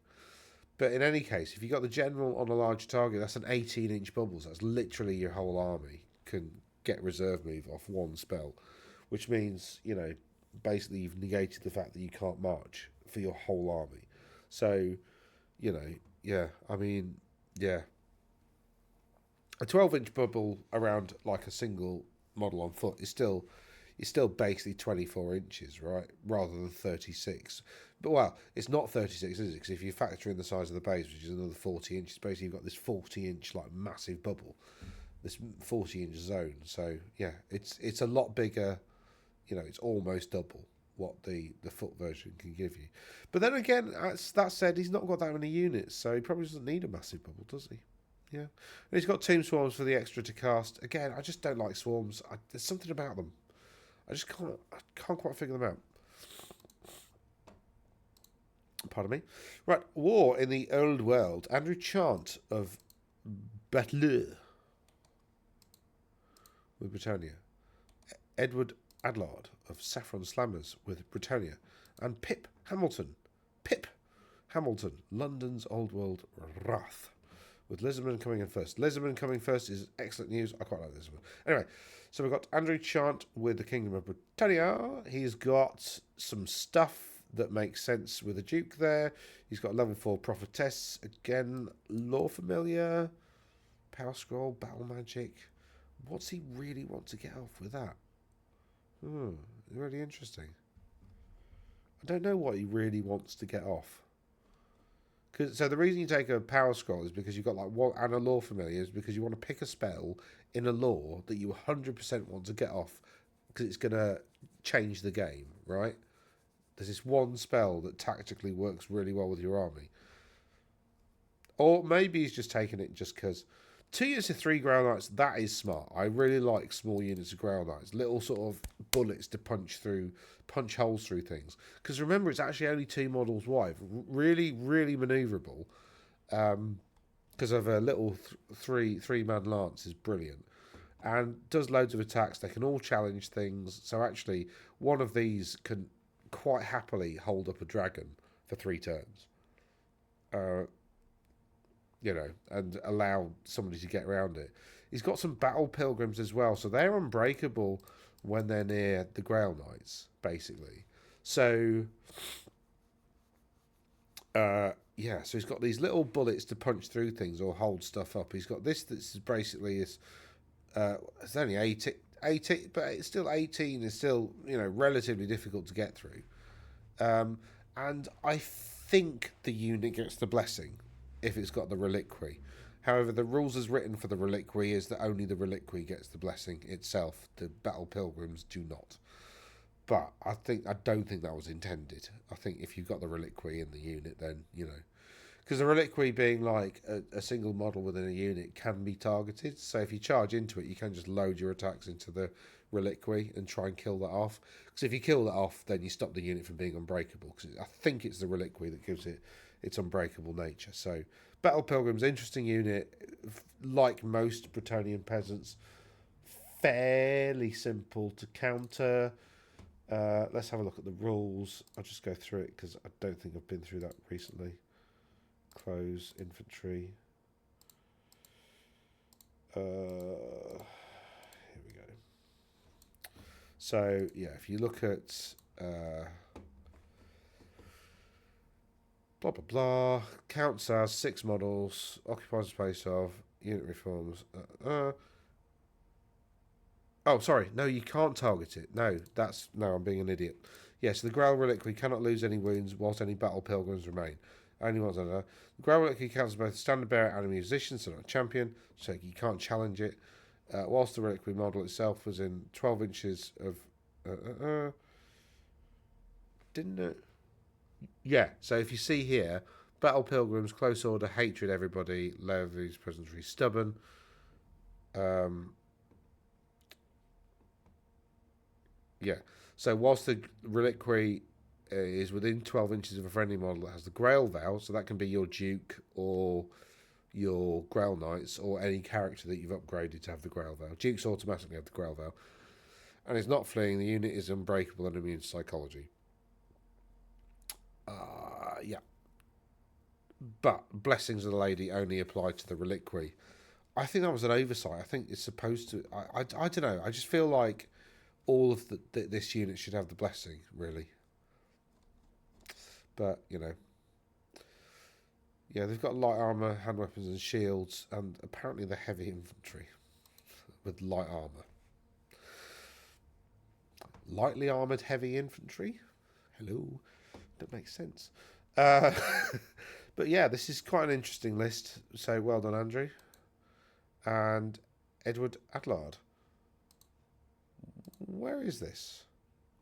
But in any case, if you got the General on a large target, that's an 18-inch bubble. So that's literally your whole army can get reserve move off one spell, which means, you know, basically you've negated the fact that you can't march for your whole army. So, you know, yeah, I mean, yeah. A 12-inch bubble around like a single model on foot is still basically 24 inches, right? Rather than 36. But, well, it's not 36, is it? Because if you factor in the size of the base, which is another 40 inches, basically you've got this 40-inch, like, massive bubble, this 40-inch zone. So, yeah, it's a lot bigger. You know, it's almost double what the foot version can give you. But then again, that said, he's not got that many units, so he probably doesn't need a massive bubble, does he? Yeah. And he's got Tomb Swarms for the extra to cast. Again, I just don't like swarms. There's something about them. I can't quite figure them out. Pardon me. Right, War in the Old World. Andrew Chant of Battleur with Britannia. Edward Adlard of Saffron Slammers with Britannia. And Pip Hamilton, London's Old World Wrath, with Lisbon coming in first. Lisbon coming first is excellent news. I quite like Lisbon. Anyway, so we've got Andrew Chant with the Kingdom of Britannia. He's got some stuff that makes sense with a Duke there. He's got level 4 Prophetess. Again, lore familiar. Power Scroll, Battle Magic. What's he really want to get off with that? Really interesting. I don't know what he really wants to get off. So the reason you take a Power Scroll is because you've got like one, and a lore familiar is because you want to pick a spell in a lore that you 100% want to get off because it's going to change the game, right? There's this one spell that tactically works really well with your army. Or maybe he's just taking it just because 2 units of 3 Grail Knights, that is smart. I really like small units of Grail Knights. Little sort of bullets to punch holes through things. Because remember, it's actually only 2 models wide. Really, really manoeuvrable. Because of a little three-man lance is brilliant. And does loads of attacks. They can all challenge things. So actually, one of these can quite happily hold up a dragon for 3 turns. You know, and allow somebody to get around it. He's got some Battle Pilgrims as well, so they're unbreakable when they're near the Grail Knights, basically. So, yeah, so he's got these little bullets to punch through things or hold stuff up. He's got this that's basically it's only 18, but it's still 18 is still, you know, relatively difficult to get through. And I think the unit gets the blessing if it's got the reliquary. However, the rules as written for the reliquary is that only the reliquary gets the blessing itself. The Battle Pilgrims do not. But I don't think that was intended. I think if you've got the reliquary in the unit, then, you know, because the reliquary being like a single model within a unit can be targeted. So if you charge into it, you can just load your attacks into the reliquary and try and kill that off. Because if you kill that off, then you stop the unit from being unbreakable. Because I think it's the reliquary that gives it its unbreakable nature. So Battle Pilgrim's interesting unit, like most Bretonnian peasants, fairly simple to counter. Let's have a look at the rules. I'll just go through it because I don't think I've been through that recently. Close infantry. Here we go. So yeah, if you look at blah blah blah, counts as 6 models, occupies a space of unit reforms. Oh, sorry, no, you can't target it. No, I'm being an idiot. Yes, the Grail Reliquary cannot lose any wounds whilst any Battle Pilgrims remain. Only ones under. The Grail Reliquary counts as both a standard bearer and a musician, so not a champion, so you can't challenge it. Whilst the Reliquary model itself was in 12 inches of. Didn't it? Yeah, so if you see here, Battle Pilgrims, Close Order, Hatred, Everybody, Levy's Presentry, Stubborn. Yeah, so whilst the Reliquary is within 12 inches of a friendly model that has the Grail Vow, so that can be your Duke or your Grail Knights or any character that you've upgraded to have the Grail Vow. Dukes automatically have the Grail Vow. And it's not fleeing, the unit is unbreakable and immune to psychology. Yeah. But Blessings of the Lady only apply to the Reliquary. I think that was an oversight. I think it's supposed to. I don't know. I just feel like all of this unit should have the blessing, really. But you know, yeah, they've got light armor, hand weapons, and shields, and apparently they're heavy infantry with light armor. Lightly armored heavy infantry. Hello, that makes sense. Uh, but yeah, this is quite an interesting list. So well done, Andrew and Edward Adlard. Where is this?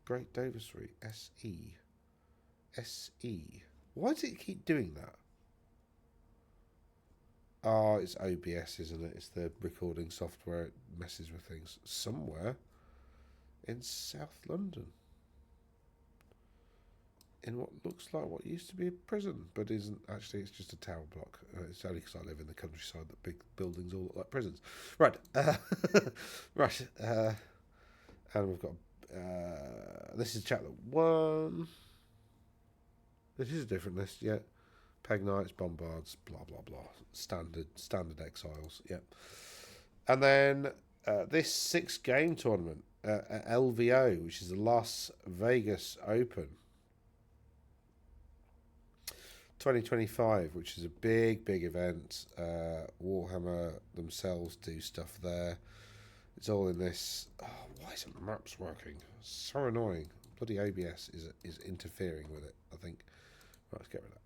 Great Dover Street. SE. SE. Why does it keep doing that? Oh, it's OBS, isn't it? It's the recording software. It messes with things. Somewhere in South London. In what looks like what used to be a prison, but isn't actually. It's just a tower block. It's only because I live in the countryside that big buildings all look like prisons. Right. Right. And we've got... this is chapter 1. This is a different list, yeah. Peg Knights, Bombards, blah, blah, blah. Standard exiles, yeah. And then this 6-game tournament at LVO, which is the Las Vegas Open 2025, which is a big event. Warhammer themselves do stuff there. It's all in this. Oh, why isn't the maps working? So annoying. Bloody OBS is interfering with it, I think. Right, let's get rid of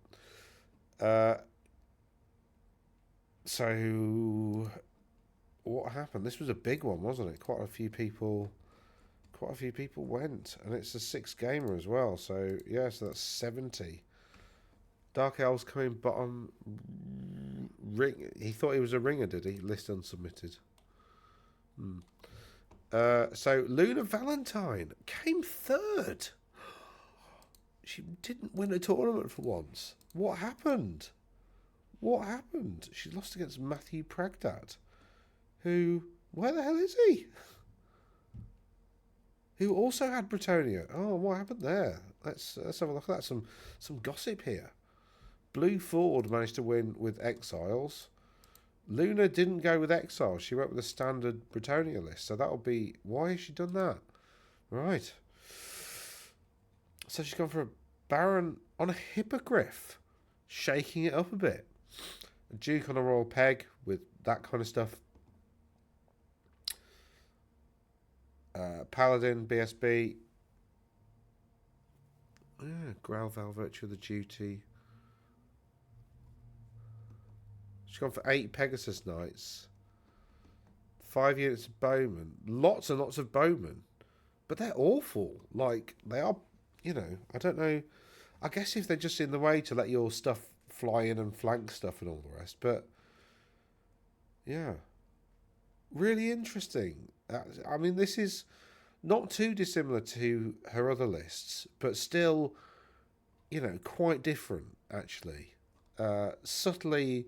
that. So what happened? This was a big one, wasn't it? Quite a few people went, and it's a 6-gamer as well. So yeah, so that's 70. Dark Elves coming bottom. Ring. He thought he was a ringer, did he? List unsubmitted. So Luna Valentine came 3rd. She didn't win a tournament for once. What happened? What happened? She lost against Matthew Pragdat, who... Where the hell is he? Who also had Bretonia. Oh, what happened there? Let's have a look at that. Some gossip here. Blue Ford managed to win with Exiles. Luna didn't go with Exiles. She went with the standard Bretonia list. So that'll be... Why has she done that? Right. So she's gone for a Baron on a Hippogriff. Shaking it up a bit. A Duke on a Royal Peg with that kind of stuff. Paladin, BSB. Yeah, Grauval, Virtue of the Duty. She's gone for 8 Pegasus Knights. 5 units of Bowmen. Lots and lots of Bowmen. But they're awful. Like, they are, you know, I don't know. I guess if they're just in the way to let your stuff fly in and flank stuff and all the rest. But, yeah. Really interesting. I mean, this is not too dissimilar to her other lists, but still, you know, quite different, actually. Subtly...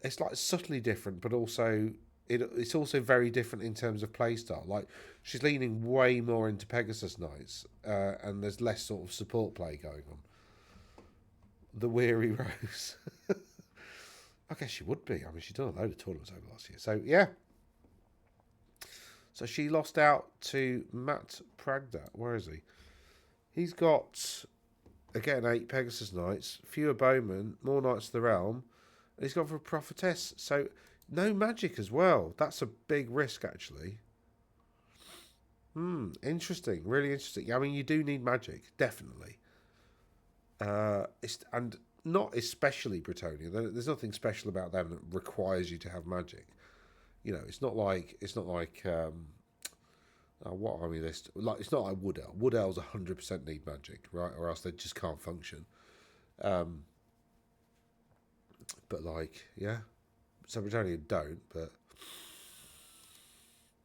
It's like subtly different, but also it's also very different in terms of playstyle. Like, she's leaning way more into Pegasus Knights, and there's less sort of support play going on. The Weary Rose. I guess she would be. I mean, she's done a load of tournaments over last year. So, yeah. So she lost out to Matt Pragdat. Where is he? He's got, again, 8 Pegasus Knights, fewer Bowmen, more Knights of the Realm. And he's gone for a Prophetess. So, no magic as well. That's a big risk, actually. Interesting. Really interesting. I mean, you do need magic. Definitely. And not especially Bretonia. There's nothing special about them that requires you to have magic. You know, it's not like what army list? Like, it's not like Wood Elf. Wood Elves 100% need magic, right? Or else they just can't function. But, like, yeah. So Bretonia don't, but...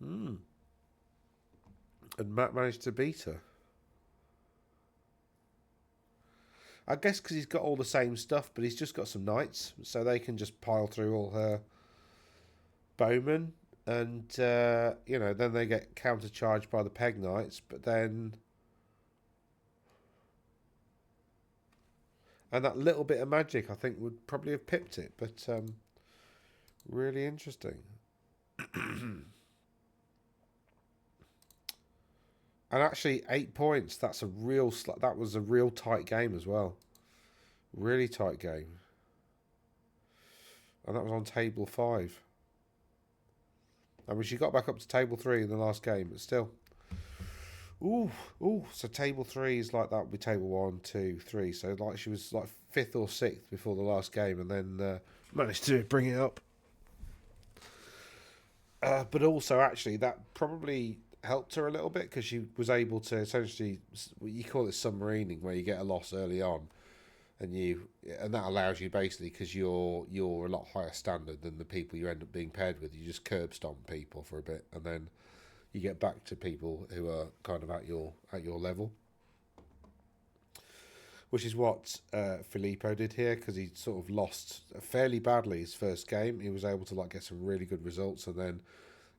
And Matt managed to beat her. I guess because he's got all the same stuff, but he's just got some knights, so they can just pile through all her bowmen. And, you know, then they get countercharged by the Peg Knights, but then... And that little bit of magic, I think, would probably have pipped it. But, Really interesting. And actually, 8 points. That's a real. That was a real tight game as well. Really tight game. And that was on table 5. I mean, she got back up to table 3 in the last game, but still. Ooh, ooh. So table 3 is like that would be table 1, 2, 3. So like she was like 5th or 6th before the last game, and then managed to bring it up. But also, actually, that probably helped her a little bit because she was able to essentially, you call it submarining, where you get a loss early on, and that allows you basically, because you're a lot higher standard than the people you end up being paired with. You just curb stomp people for a bit, and then you get back to people who are kind of at your level, which is what Filippo did here, because he sort of lost fairly badly his first game. He was able to like get some really good results, and then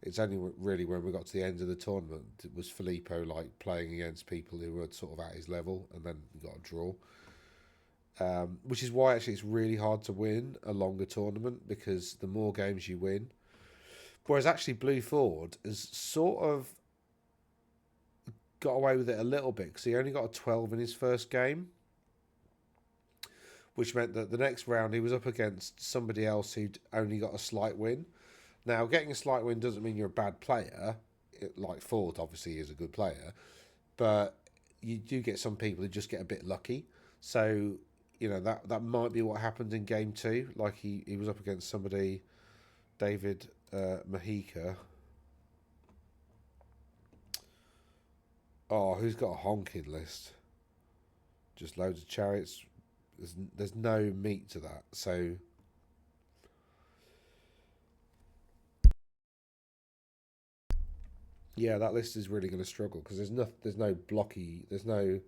it's only really when we got to the end of the tournament it was Filippo like playing against people who were sort of at his level, and then he got a draw. Which is why actually it's really hard to win a longer tournament, because the more games you win. Whereas actually Blue Ford has sort of got away with it a little bit, because he only got a 12 in his first game, which meant that the next round he was up against somebody else who'd only got a slight win. Now, getting a slight win doesn't mean you're a bad player. Like Ford obviously is a good player, but you do get some people who just get a bit lucky. So, you know, that might be what happened in game 2. Like he was up against somebody, David Mahika. Oh, who's got a honking list? Just loads of chariots. There's no meat to that. So yeah, that list is really going to struggle, because there's no blocky, there's a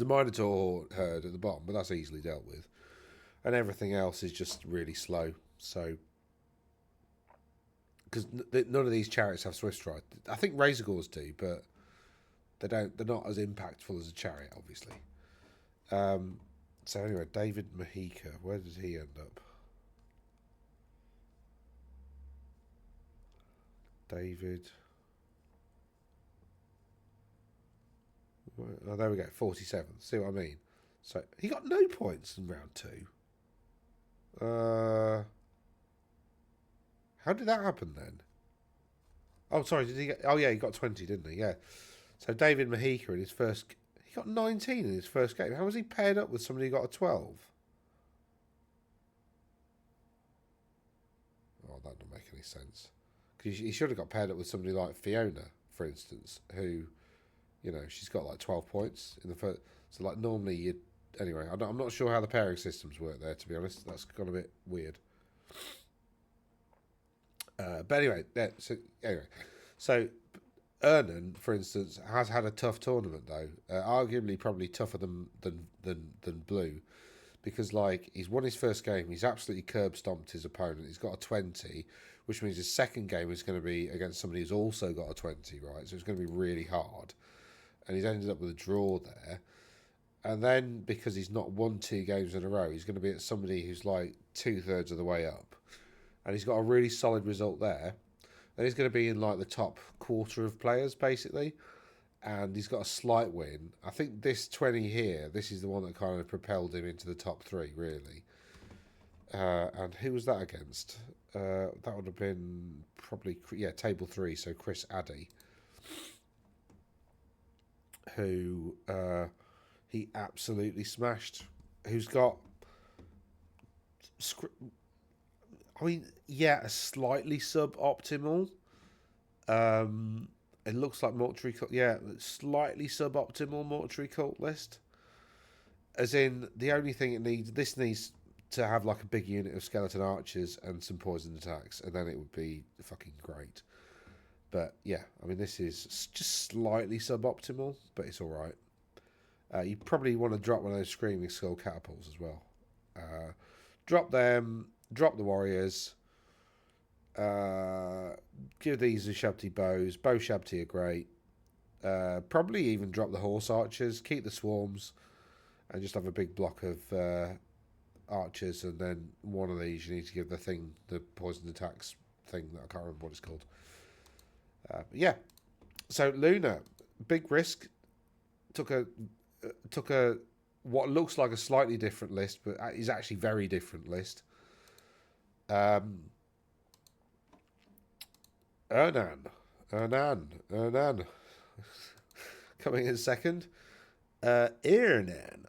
Minotaur herd at the bottom, but that's easily dealt with, and everything else is just really slow. So because none of these chariots have Swift Stride. I think Razor Gores do, but they don't. They're not as impactful as a chariot, obviously. Um, so anyway, David Mahika, where did he end up? David. Oh, there we go. 47. See what I mean? So he got no points in round 2. How did that happen then? Oh, sorry. Did he get? Oh, yeah, he got 20, didn't he? Yeah. So David Mahika in his first, he got 19 in his first game. How was he paired up with somebody who got a 12? Oh, that doesn't make any sense. Because he should have got paired up with somebody like Fiona, for instance, who, you know, she's got like 12 points in the first. So like normally you'd. Anyway, I'm not sure how the pairing systems work there, to be honest. That's gone a bit weird. But anyway, yeah, so Ernan, for instance, has had a tough tournament though. Arguably, probably tougher than Blue, because like he's won his first game, he's absolutely curb stomped his opponent. He's got a 20, which means his second game is going to be against somebody who's also got a 20, right? So it's going to be really hard, and he's ended up with a draw there. And then because he's not won 2 games in a row, he's going to be at somebody who's like 2/3 of the way up, and he's got a really solid result there. And he's going to be in like the top quarter of players basically, and he's got a slight win. I think this 20 here, this is the one that kind of propelled him into the top 3 really. And who was that against? That would have been probably table 3. So Chris Addy, who he absolutely smashed. Who's got I mean, yeah, a slightly suboptimal. It looks like mortuary cult. Yeah, slightly suboptimal mortuary cult list. As in, the only thing this needs to have like a big unit of skeleton archers and some poison attacks, and then it would be fucking great. But yeah, I mean, this is just slightly suboptimal, but it's all right. You probably want to drop one of those screaming skull catapults as well. Drop them. Drop the warriors. Give these the Shabti bows. Bow Shabti are great. Probably even drop the horse archers. Keep the swarms, and just have a big block of archers, and then one of these you need to give the thing, the poison attacks thing that I can't remember what it's called. Yeah. So Luna, big risk. Took a what looks like a slightly different list, but is actually very different list. Ernan. Coming in second. Ernan.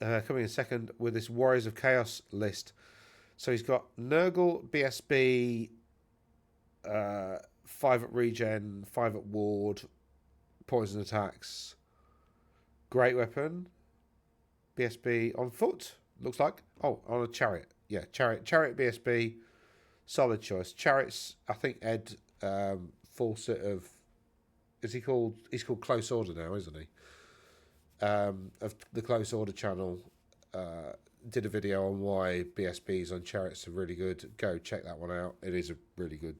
Coming in second with this Warriors of Chaos list. So he's got Nurgle, BSB, 5 at regen, 5 at ward, poison attacks, great weapon, BSB on foot, looks like. Oh, on a chariot. Yeah, chariot BSB, solid choice. Chariots, I think Ed Fawcett of, he's called Close Order now, isn't he? Of the Close Order channel, did a video on why BSBs on chariots are really good. Go check that one out. It is a really good,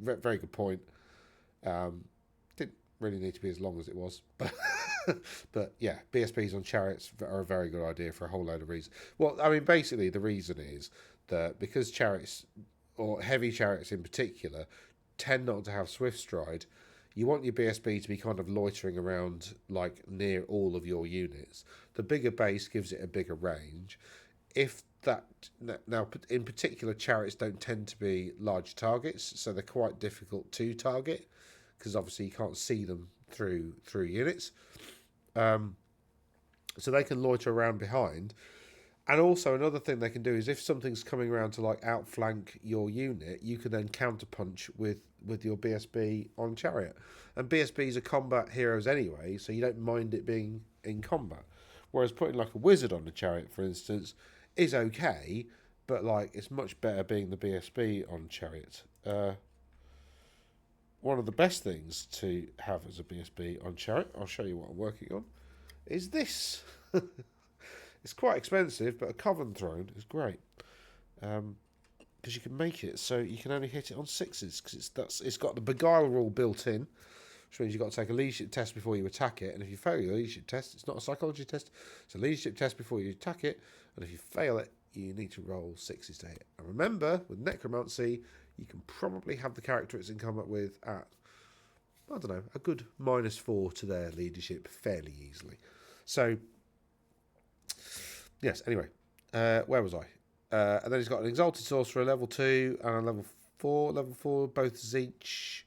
very good point. Didn't really need to be as long as it was, but yeah, BSBs on chariots are a very good idea for a whole load of reasons. Well, I mean, basically the reason is that because chariots, or heavy chariots in particular, tend not to have swift stride, you want your BSB to be kind of loitering around like near all of your units. The bigger base gives it a bigger range. If that, now in particular, chariots don't tend to be large targets, so they're quite difficult to target because obviously you can't see them through units. So they can loiter around behind. And also another thing they can do is if something's coming around to like outflank your unit, you can then counterpunch with your BSB on chariot. And BSBs are combat heroes anyway, so you don't mind it being in combat. Whereas putting like a wizard on the chariot, for instance, is okay, but like it's much better being the BSB on chariot. One of the best things to have as a BSB on chariot, I'll show you what I'm working on, is this. It's quite expensive, but a Coven Throne is great because you can make it so you can only hit it on 6s because it's got the Beguile rule built in, which means you've got to take a leadership test before you attack it, and if you fail your leadership test, it's not a psychology test, it's a leadership test before you attack it, and if you fail it, you need to roll 6s to hit. And remember, with Necromancy, you can probably have the character it's in combat with at, I don't know, a good -4 to their leadership fairly easily. So yes, anyway, where was I? And then he's got an Exalted Sorcerer, level 2, and a level 4, both Zeech.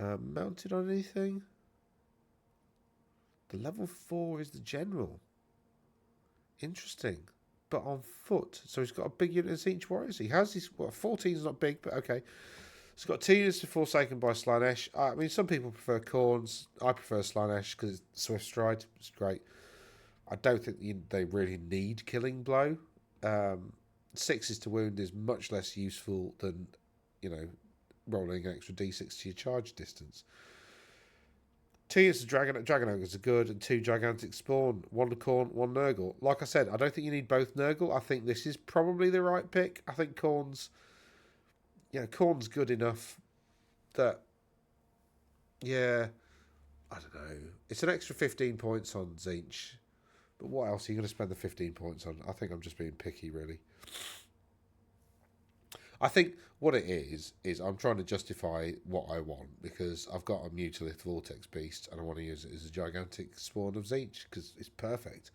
Mounted on anything? The level 4 is the General. Interesting. But on foot. So he's got a big unit of Zeech Warriors. He has his, 14 is not big, but okay. He's got 2 units of Forsaken by Slaanesh. I mean, some people prefer Khornes. I prefer Slaanesh because it's Swift Stride. It's great. I don't think they really need Killing Blow. 6s to wound is much less useful than, rolling an extra d6 to your charge distance. 2 units of Dragon Ogres are good, and 2 Gigantic Spawn. 1 Khorne, 1 Nurgle. Like I said, I don't think you need both Nurgle. I think this is probably the right pick. I think Khorne's good enough that, yeah, I don't know. It's an extra 15 points on Zeech. But what else are you going to spend the 15 points on? I think I'm just being picky, really. I think what it is I'm trying to justify what I want because I've got a Mutalith Vortex Beast and I want to use it as a Gigantic Spawn of Zeech because it's perfect.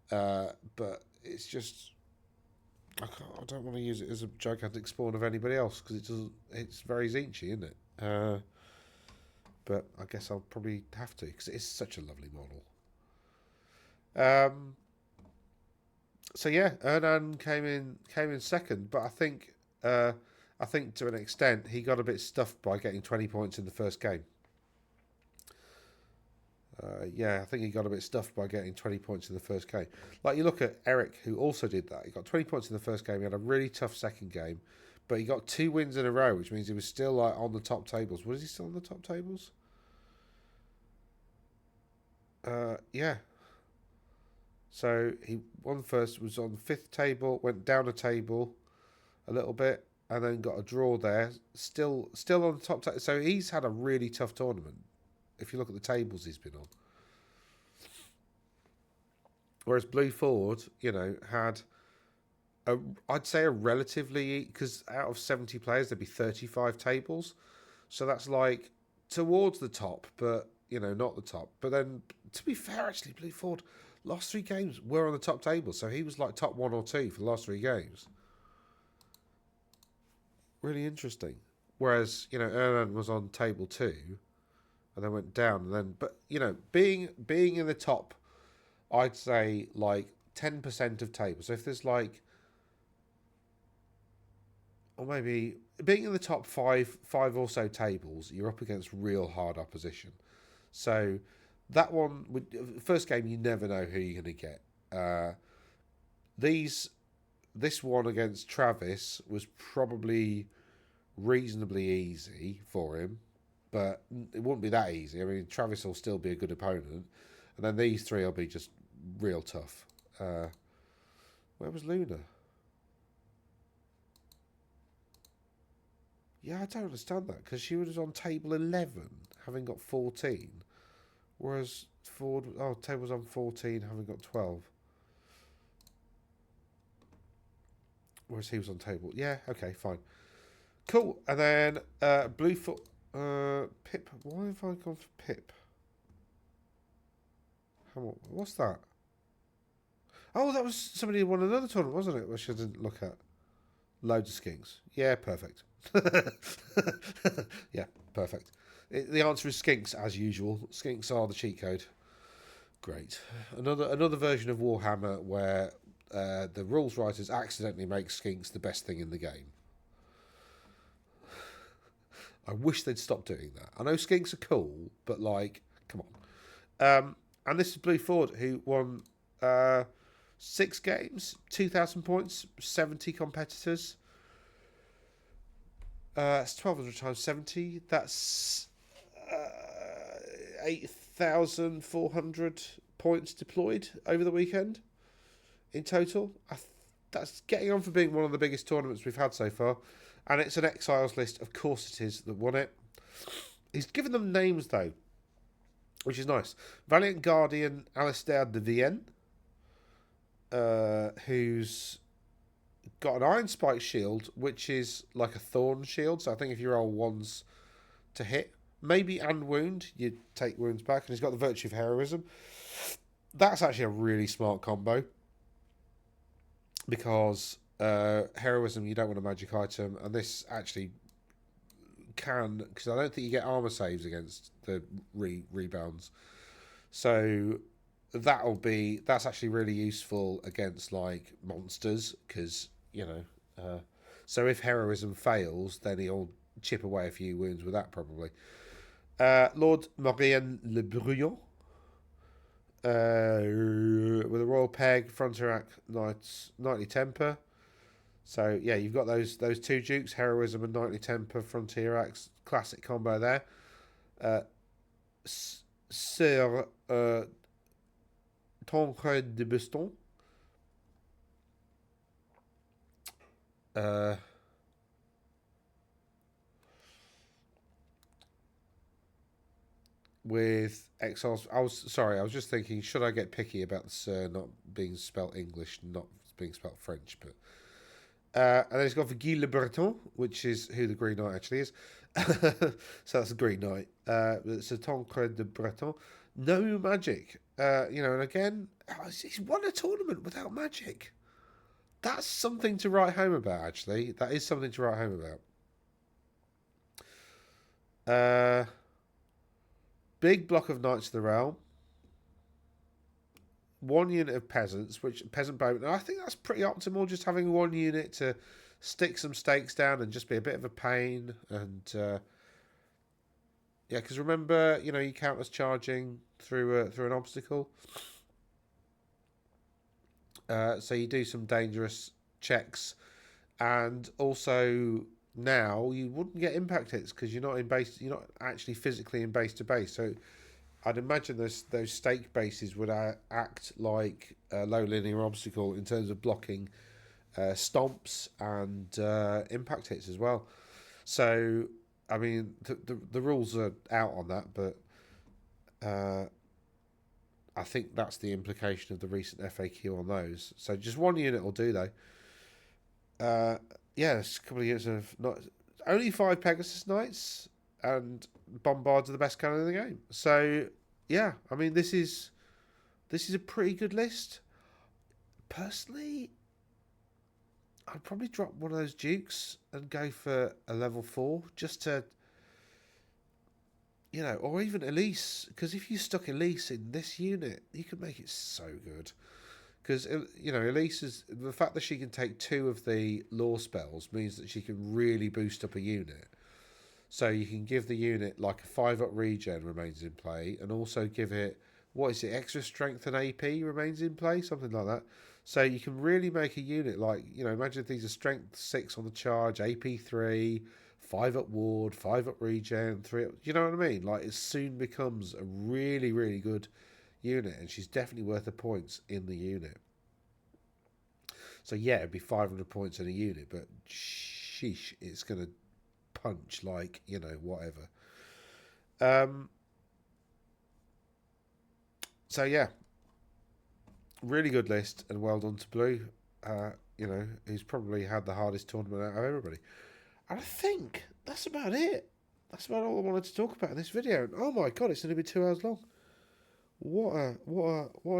But it's just, I don't want to use it as a Gigantic Spawn of anybody else because it's very Zeechy, isn't it? But I guess I'll probably have to because it's such a lovely model. So yeah, Ernan came in second, but I think to an extent he got a bit stuffed by getting 20 points in the first game. I think he got a bit stuffed by getting 20 points in the first game. Like you look at Eric, who also did that. He got 20 points in the first game. He had a really tough second game, but he got 2 wins in a row, which means he was still like on the top tables. Was he still on the top tables? Yeah. So he won first, was on the 5th table, went down a table a little bit, and then got a draw there. Still on the top table. So he's had a really tough tournament. If you look at the tables he's been on. Whereas Blue Ford, you know, had I'd say a relatively, because out of 70 players there'd be 35 tables, so that's like towards the top, but you know, not the top. But then, to be fair, actually, Blue Ford last three games were on the top table, so he was like top one or two for the last three games. Really interesting. Whereas you know, Erland was on table two, and then went down, and then but you know, being in the top, I'd say like 10% of tables. So if there's like, or maybe being in the top five or so tables, you're up against real hard opposition. So that one, first game, you never know who you're going to get. Uh, these this one against Travis was probably reasonably easy for him, but it wouldn't be that easy. I mean, Travis will still be a good opponent, and then these three will be just real tough. Where was Luna? Yeah, I don't understand that because she was on table 11, having got 14, whereas Ford, Ted was on 14, having got 12. Whereas he was on table. Yeah, okay, fine. Cool. And then Bluefoot, Pip. Why have I gone for Pip? What's that? Oh, that was somebody who won another tournament, wasn't it? Which I didn't look at. Loads of skinks. Yeah, perfect. Yeah, perfect. The answer is skinks, as usual. Skinks are the cheat code. Great. Another version of Warhammer where the rules writers accidentally make skinks the best thing in the game. I wish they'd stop doing that. I know skinks are cool, but like, come on. And this is Blue Ford, who won 6 games, 2,000 points, 70 competitors. It's 1,200 times 70. That's 8,400 points deployed over the weekend in total. That's getting on for being one of the biggest tournaments we've had so far. And it's an Exiles list, of course it is, that won it. He's given them names, though, which is nice. Valiant Guardian Alistair de Vienne, who's got an Iron Spike shield, which is like a Thorn shield. So I think if you roll ones to hit, maybe and wound, you take wounds back. And he's got the Virtue of Heroism. That's actually a really smart combo. Because heroism, you don't want a magic item, and this actually can, because I don't think you get armor saves against the rebounds. So that's actually really useful against like monsters, because you know. So if heroism fails, then he'll chip away a few wounds with that probably. Lord Maurien Le Brouillon. With a Royal Peg, Frontierac, Knightly Temper. So yeah, you've got those two dukes, Heroism and Knightly Temper, Frontieracs, classic combo there. Sir Tancred de Beston. With Exiles, I was just thinking, should I get picky about the Sir not being spelt English, not being spelt French, but and then he's got for Guy Le Breton, which is who the Green Knight actually is. So that's the Green Knight. It's a Tancred de Breton. No magic. And again, he's won a tournament without magic. That's something to write home about, actually. That is something to write home about. Big block of Knights of the Realm. 1 unit of peasants, which peasant bowmen. I think that's pretty optimal. Just having 1 unit to stick some stakes down and just be a bit of a pain. And yeah, because remember, you count as charging through an obstacle. So you do some dangerous checks, and also now you wouldn't get impact hits because you're not actually physically in base to base. So I'd imagine those stake bases would act like a low linear obstacle in terms of blocking stomps and impact hits as well. So, I mean, the rules are out on that, but I think that's the implication of the recent FAQ on those. So just one unit will do though. Yeah, it's a couple of units of not only 5 Pegasus Knights, and Bombards are the best cannon in the game. So yeah, I mean this is a pretty good list. Personally, I'd probably drop one of those Dukes and go for a level 4 just to, or even Elise, because if you stuck Elise in this unit, you could make it so good. Because, Elise is, the fact that she can take 2 of the law spells means that she can really boost up a unit. So you can give the unit like a 5-up regen remains in play, and also give it, what is it, extra strength and AP remains in play, something like that. So you can really make a unit like, imagine if these are strength 6 on the charge, AP 3, 5-up ward, 5-up regen, 3-up, you know what I mean? Like it soon becomes a really, really good unit, and she's definitely worth the points in the unit. So yeah, it'd be 500 points in a unit, but sheesh, it's going to punch like, whatever. So yeah, really good list, and well done to Blue. He's probably had the hardest tournament out of everybody. And I think that's about it. That's about all I wanted to talk about in this video. And oh my god, it's going to be 2 hours long. What an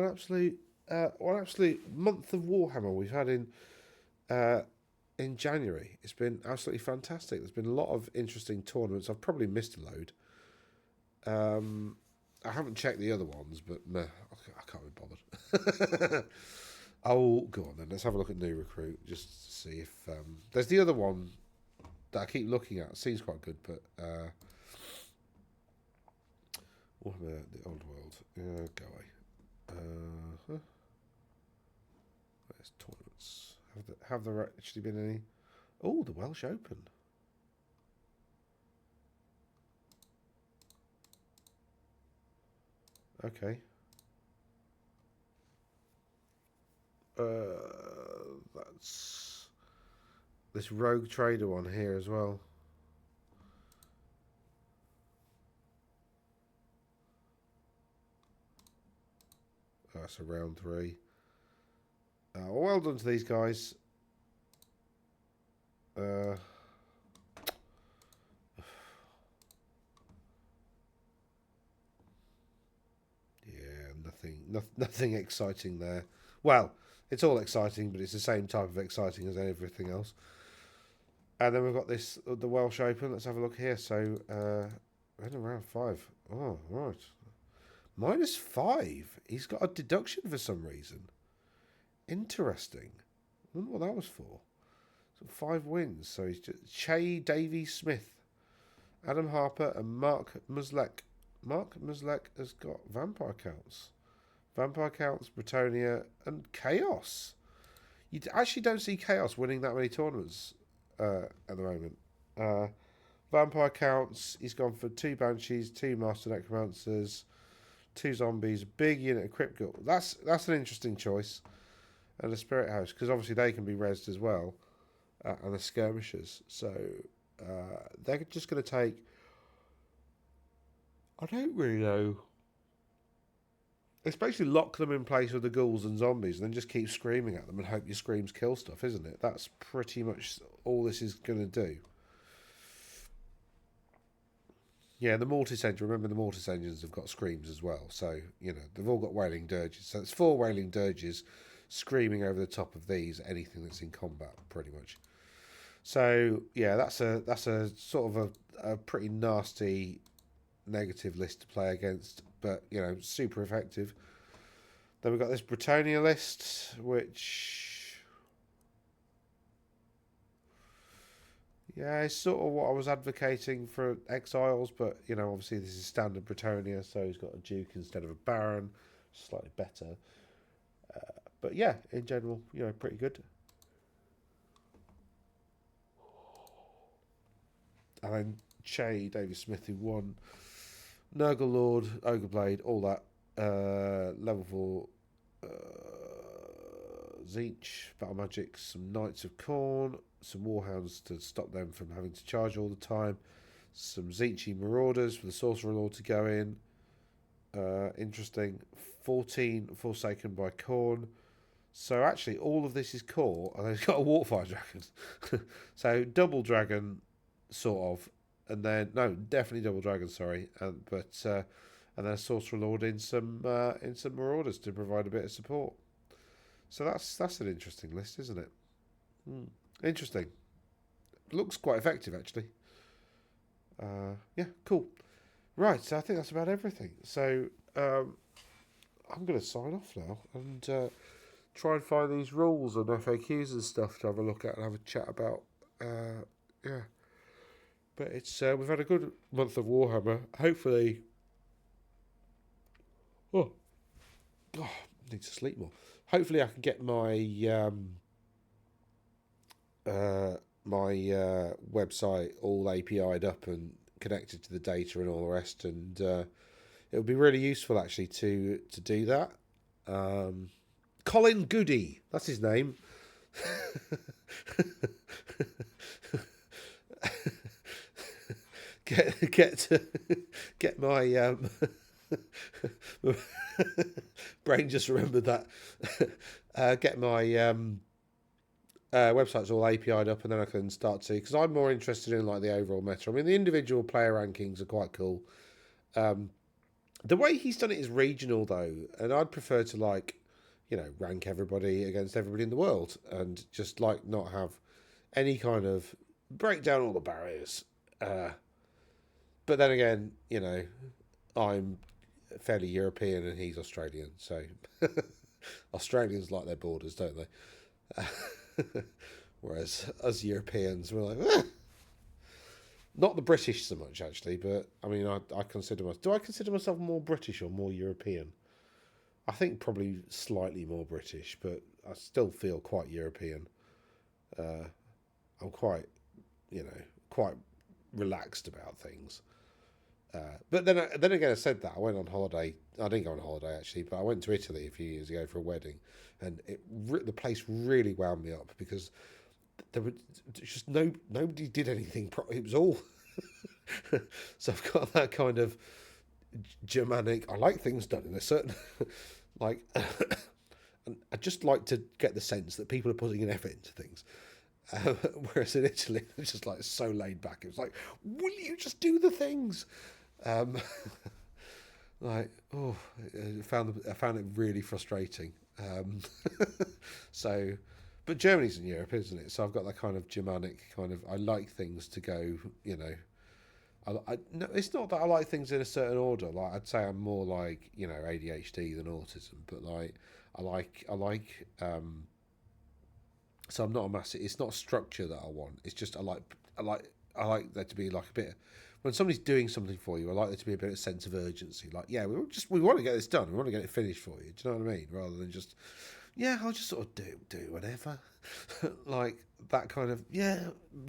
absolute month of Warhammer we've had in January. It's been absolutely fantastic. There's been a lot of interesting tournaments. I've probably missed a load. I haven't checked the other ones, but meh, I can't be bothered. Oh, go on then. Let's have a look at New Recruit just to see if there's the other one that I keep looking at. It seems quite good, but Warhammer, the old world. Go away. There's tournaments. Have there actually been any? Oh, the Welsh Open. Okay. That's this Rogue Trader one here as well. That's a round 3. Well done to these guys. Yeah, nothing exciting there. Well, it's all exciting, but it's the same type of exciting as everything else. And then we've got the Welsh Open. Let's have a look here. So, in round 5. Oh, right. -5. He's got a deduction for some reason. Interesting. I wonder what that was for. So 5 wins. So he's just Che Davies Smith, Adam Harper, and Mark Muslek. Mark Muslek has got Vampire Counts, Bretonia, and Chaos. You actually don't see Chaos winning that many tournaments at the moment. Vampire Counts, he's gone for 2 Banshees, 2 Master Necromancers, 2 Zombies, big unit of Crypt Guild. That's an interesting choice. And the Spirit House, because obviously they can be rezzed as well. And the Skirmishers. So they're just going to take... I don't really know. It's basically lock them in place with the ghouls and zombies and then just keep screaming at them and hope your screams kill stuff, isn't it? That's pretty much all this is going to do. Yeah, the Mortis engine. Remember, the Mortis engines have got screams as well. So, they've all got Wailing Dirges. So it's 4 Wailing Dirges screaming over the top of these, anything that's in combat, pretty much. So, yeah, that's a sort of a pretty nasty negative list to play against, but, super effective. Then we've got this Bretonia list, which... yeah, it's sort of what I was advocating for Exiles, but, obviously this is standard Bretonia, so he's got a Duke instead of a Baron, slightly better. But yeah, in general, pretty good. And then Che Davies Smith, who won Nurgle Lord, Ogre Blade, all that. Level 4 Zeech, Battle Magic, some Knights of Khorne, some Warhounds to stop them from having to charge all the time, some Zeechy Marauders for the Sorcerer Lord to go in. Interesting. 14 Forsaken by Khorne. So actually, all of this is core, and then it's got a Waterfire Dragon. So double dragon, sort of, and then no, definitely double dragon. Sorry, and then a Sorcerer Lord in some Marauders to provide a bit of support. So that's an interesting list, isn't it? Interesting. Looks quite effective, actually. Yeah, cool. Right, so I think that's about everything. So I'm going to sign off now and try and find these rules and FAQs and stuff to have a look at and have a chat about. Yeah, but it's we've had a good month of Warhammer. Hopefully, oh, God, I need to sleep more. Hopefully, I can get my website all API'd up and connected to the data and all the rest, and it would be really useful actually to do that. Colin Goody, that's his name. get my brain just remembered that. Get my website's all API'd up, and then I can start to, because I'm more interested in like the overall meta. I mean, the individual player rankings are quite cool. The way he's done it is regional though, and I'd prefer to like, rank everybody against everybody in the world, and just like not have any kind of break down all the barriers. But then again, I'm fairly European and he's Australian, so Australians like their borders, don't they? Whereas us Europeans, we're like, "Ah." Not the British so much actually, but I mean, I consider myself. Do I consider myself more British or more European? I think probably slightly more British, but I still feel quite European. I'm quite, quite relaxed about things. But then again, I said that I went on holiday. I didn't go on holiday actually, but I went to Italy a few years ago for a wedding, and the place really wound me up because there was just nobody did anything. It was all so I've got that kind of Germanic. I like things done in a certain like. And I just like to get the sense that people are putting an effort into things. Whereas in Italy, it's just like so laid back. It was like, will you just do the things? Like, oh, I found it really frustrating. So, but Germany's in Europe, isn't it? So I've got that kind of Germanic kind of. I like things to go, no, it's not that I like things in a certain order. Like I'd say I'm more like ADHD than autism, but like I like. So I'm not a massive. It's not a structure that I want. It's just I like there to be like a bit. When somebody's doing something for you, I like there to be a bit of sense of urgency. Like, yeah, we want to get this done. We want to get it finished for you. Do you know what I mean? Rather than just, yeah, I'll just sort of do whatever. Like that kind of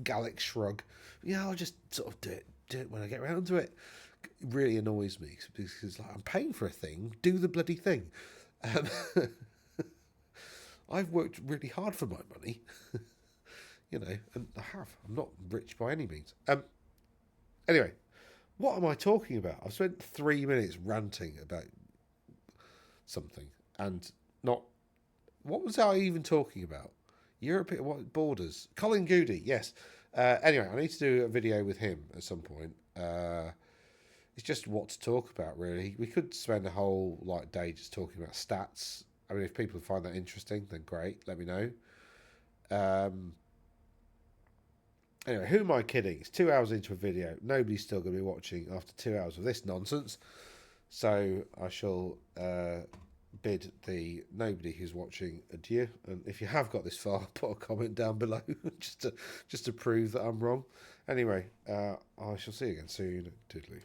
Gallic shrug. Yeah, I'll just sort of do it when I get around to it. It really annoys me because like I'm paying for a thing. Do the bloody thing. I've worked really hard for my money, and I have. I'm not rich by any means. Anyway, what am I talking about? I've spent 3 minutes ranting about something and not. What was I even talking about? European what borders? Colin Goody, yes. Anyway, I need to do a video with him at some point. It's just what to talk about, really. We could spend a whole day just talking about stats. I mean, if people find that interesting, then great. Let me know. Anyway, who am I kidding? It's 2 hours into a video. Nobody's still going to be watching after 2 hours of this nonsense. So I shall bid the nobody who's watching adieu. And if you have got this far, put a comment down below just to prove that I'm wrong. Anyway, I shall see you again soon. Toodaloo.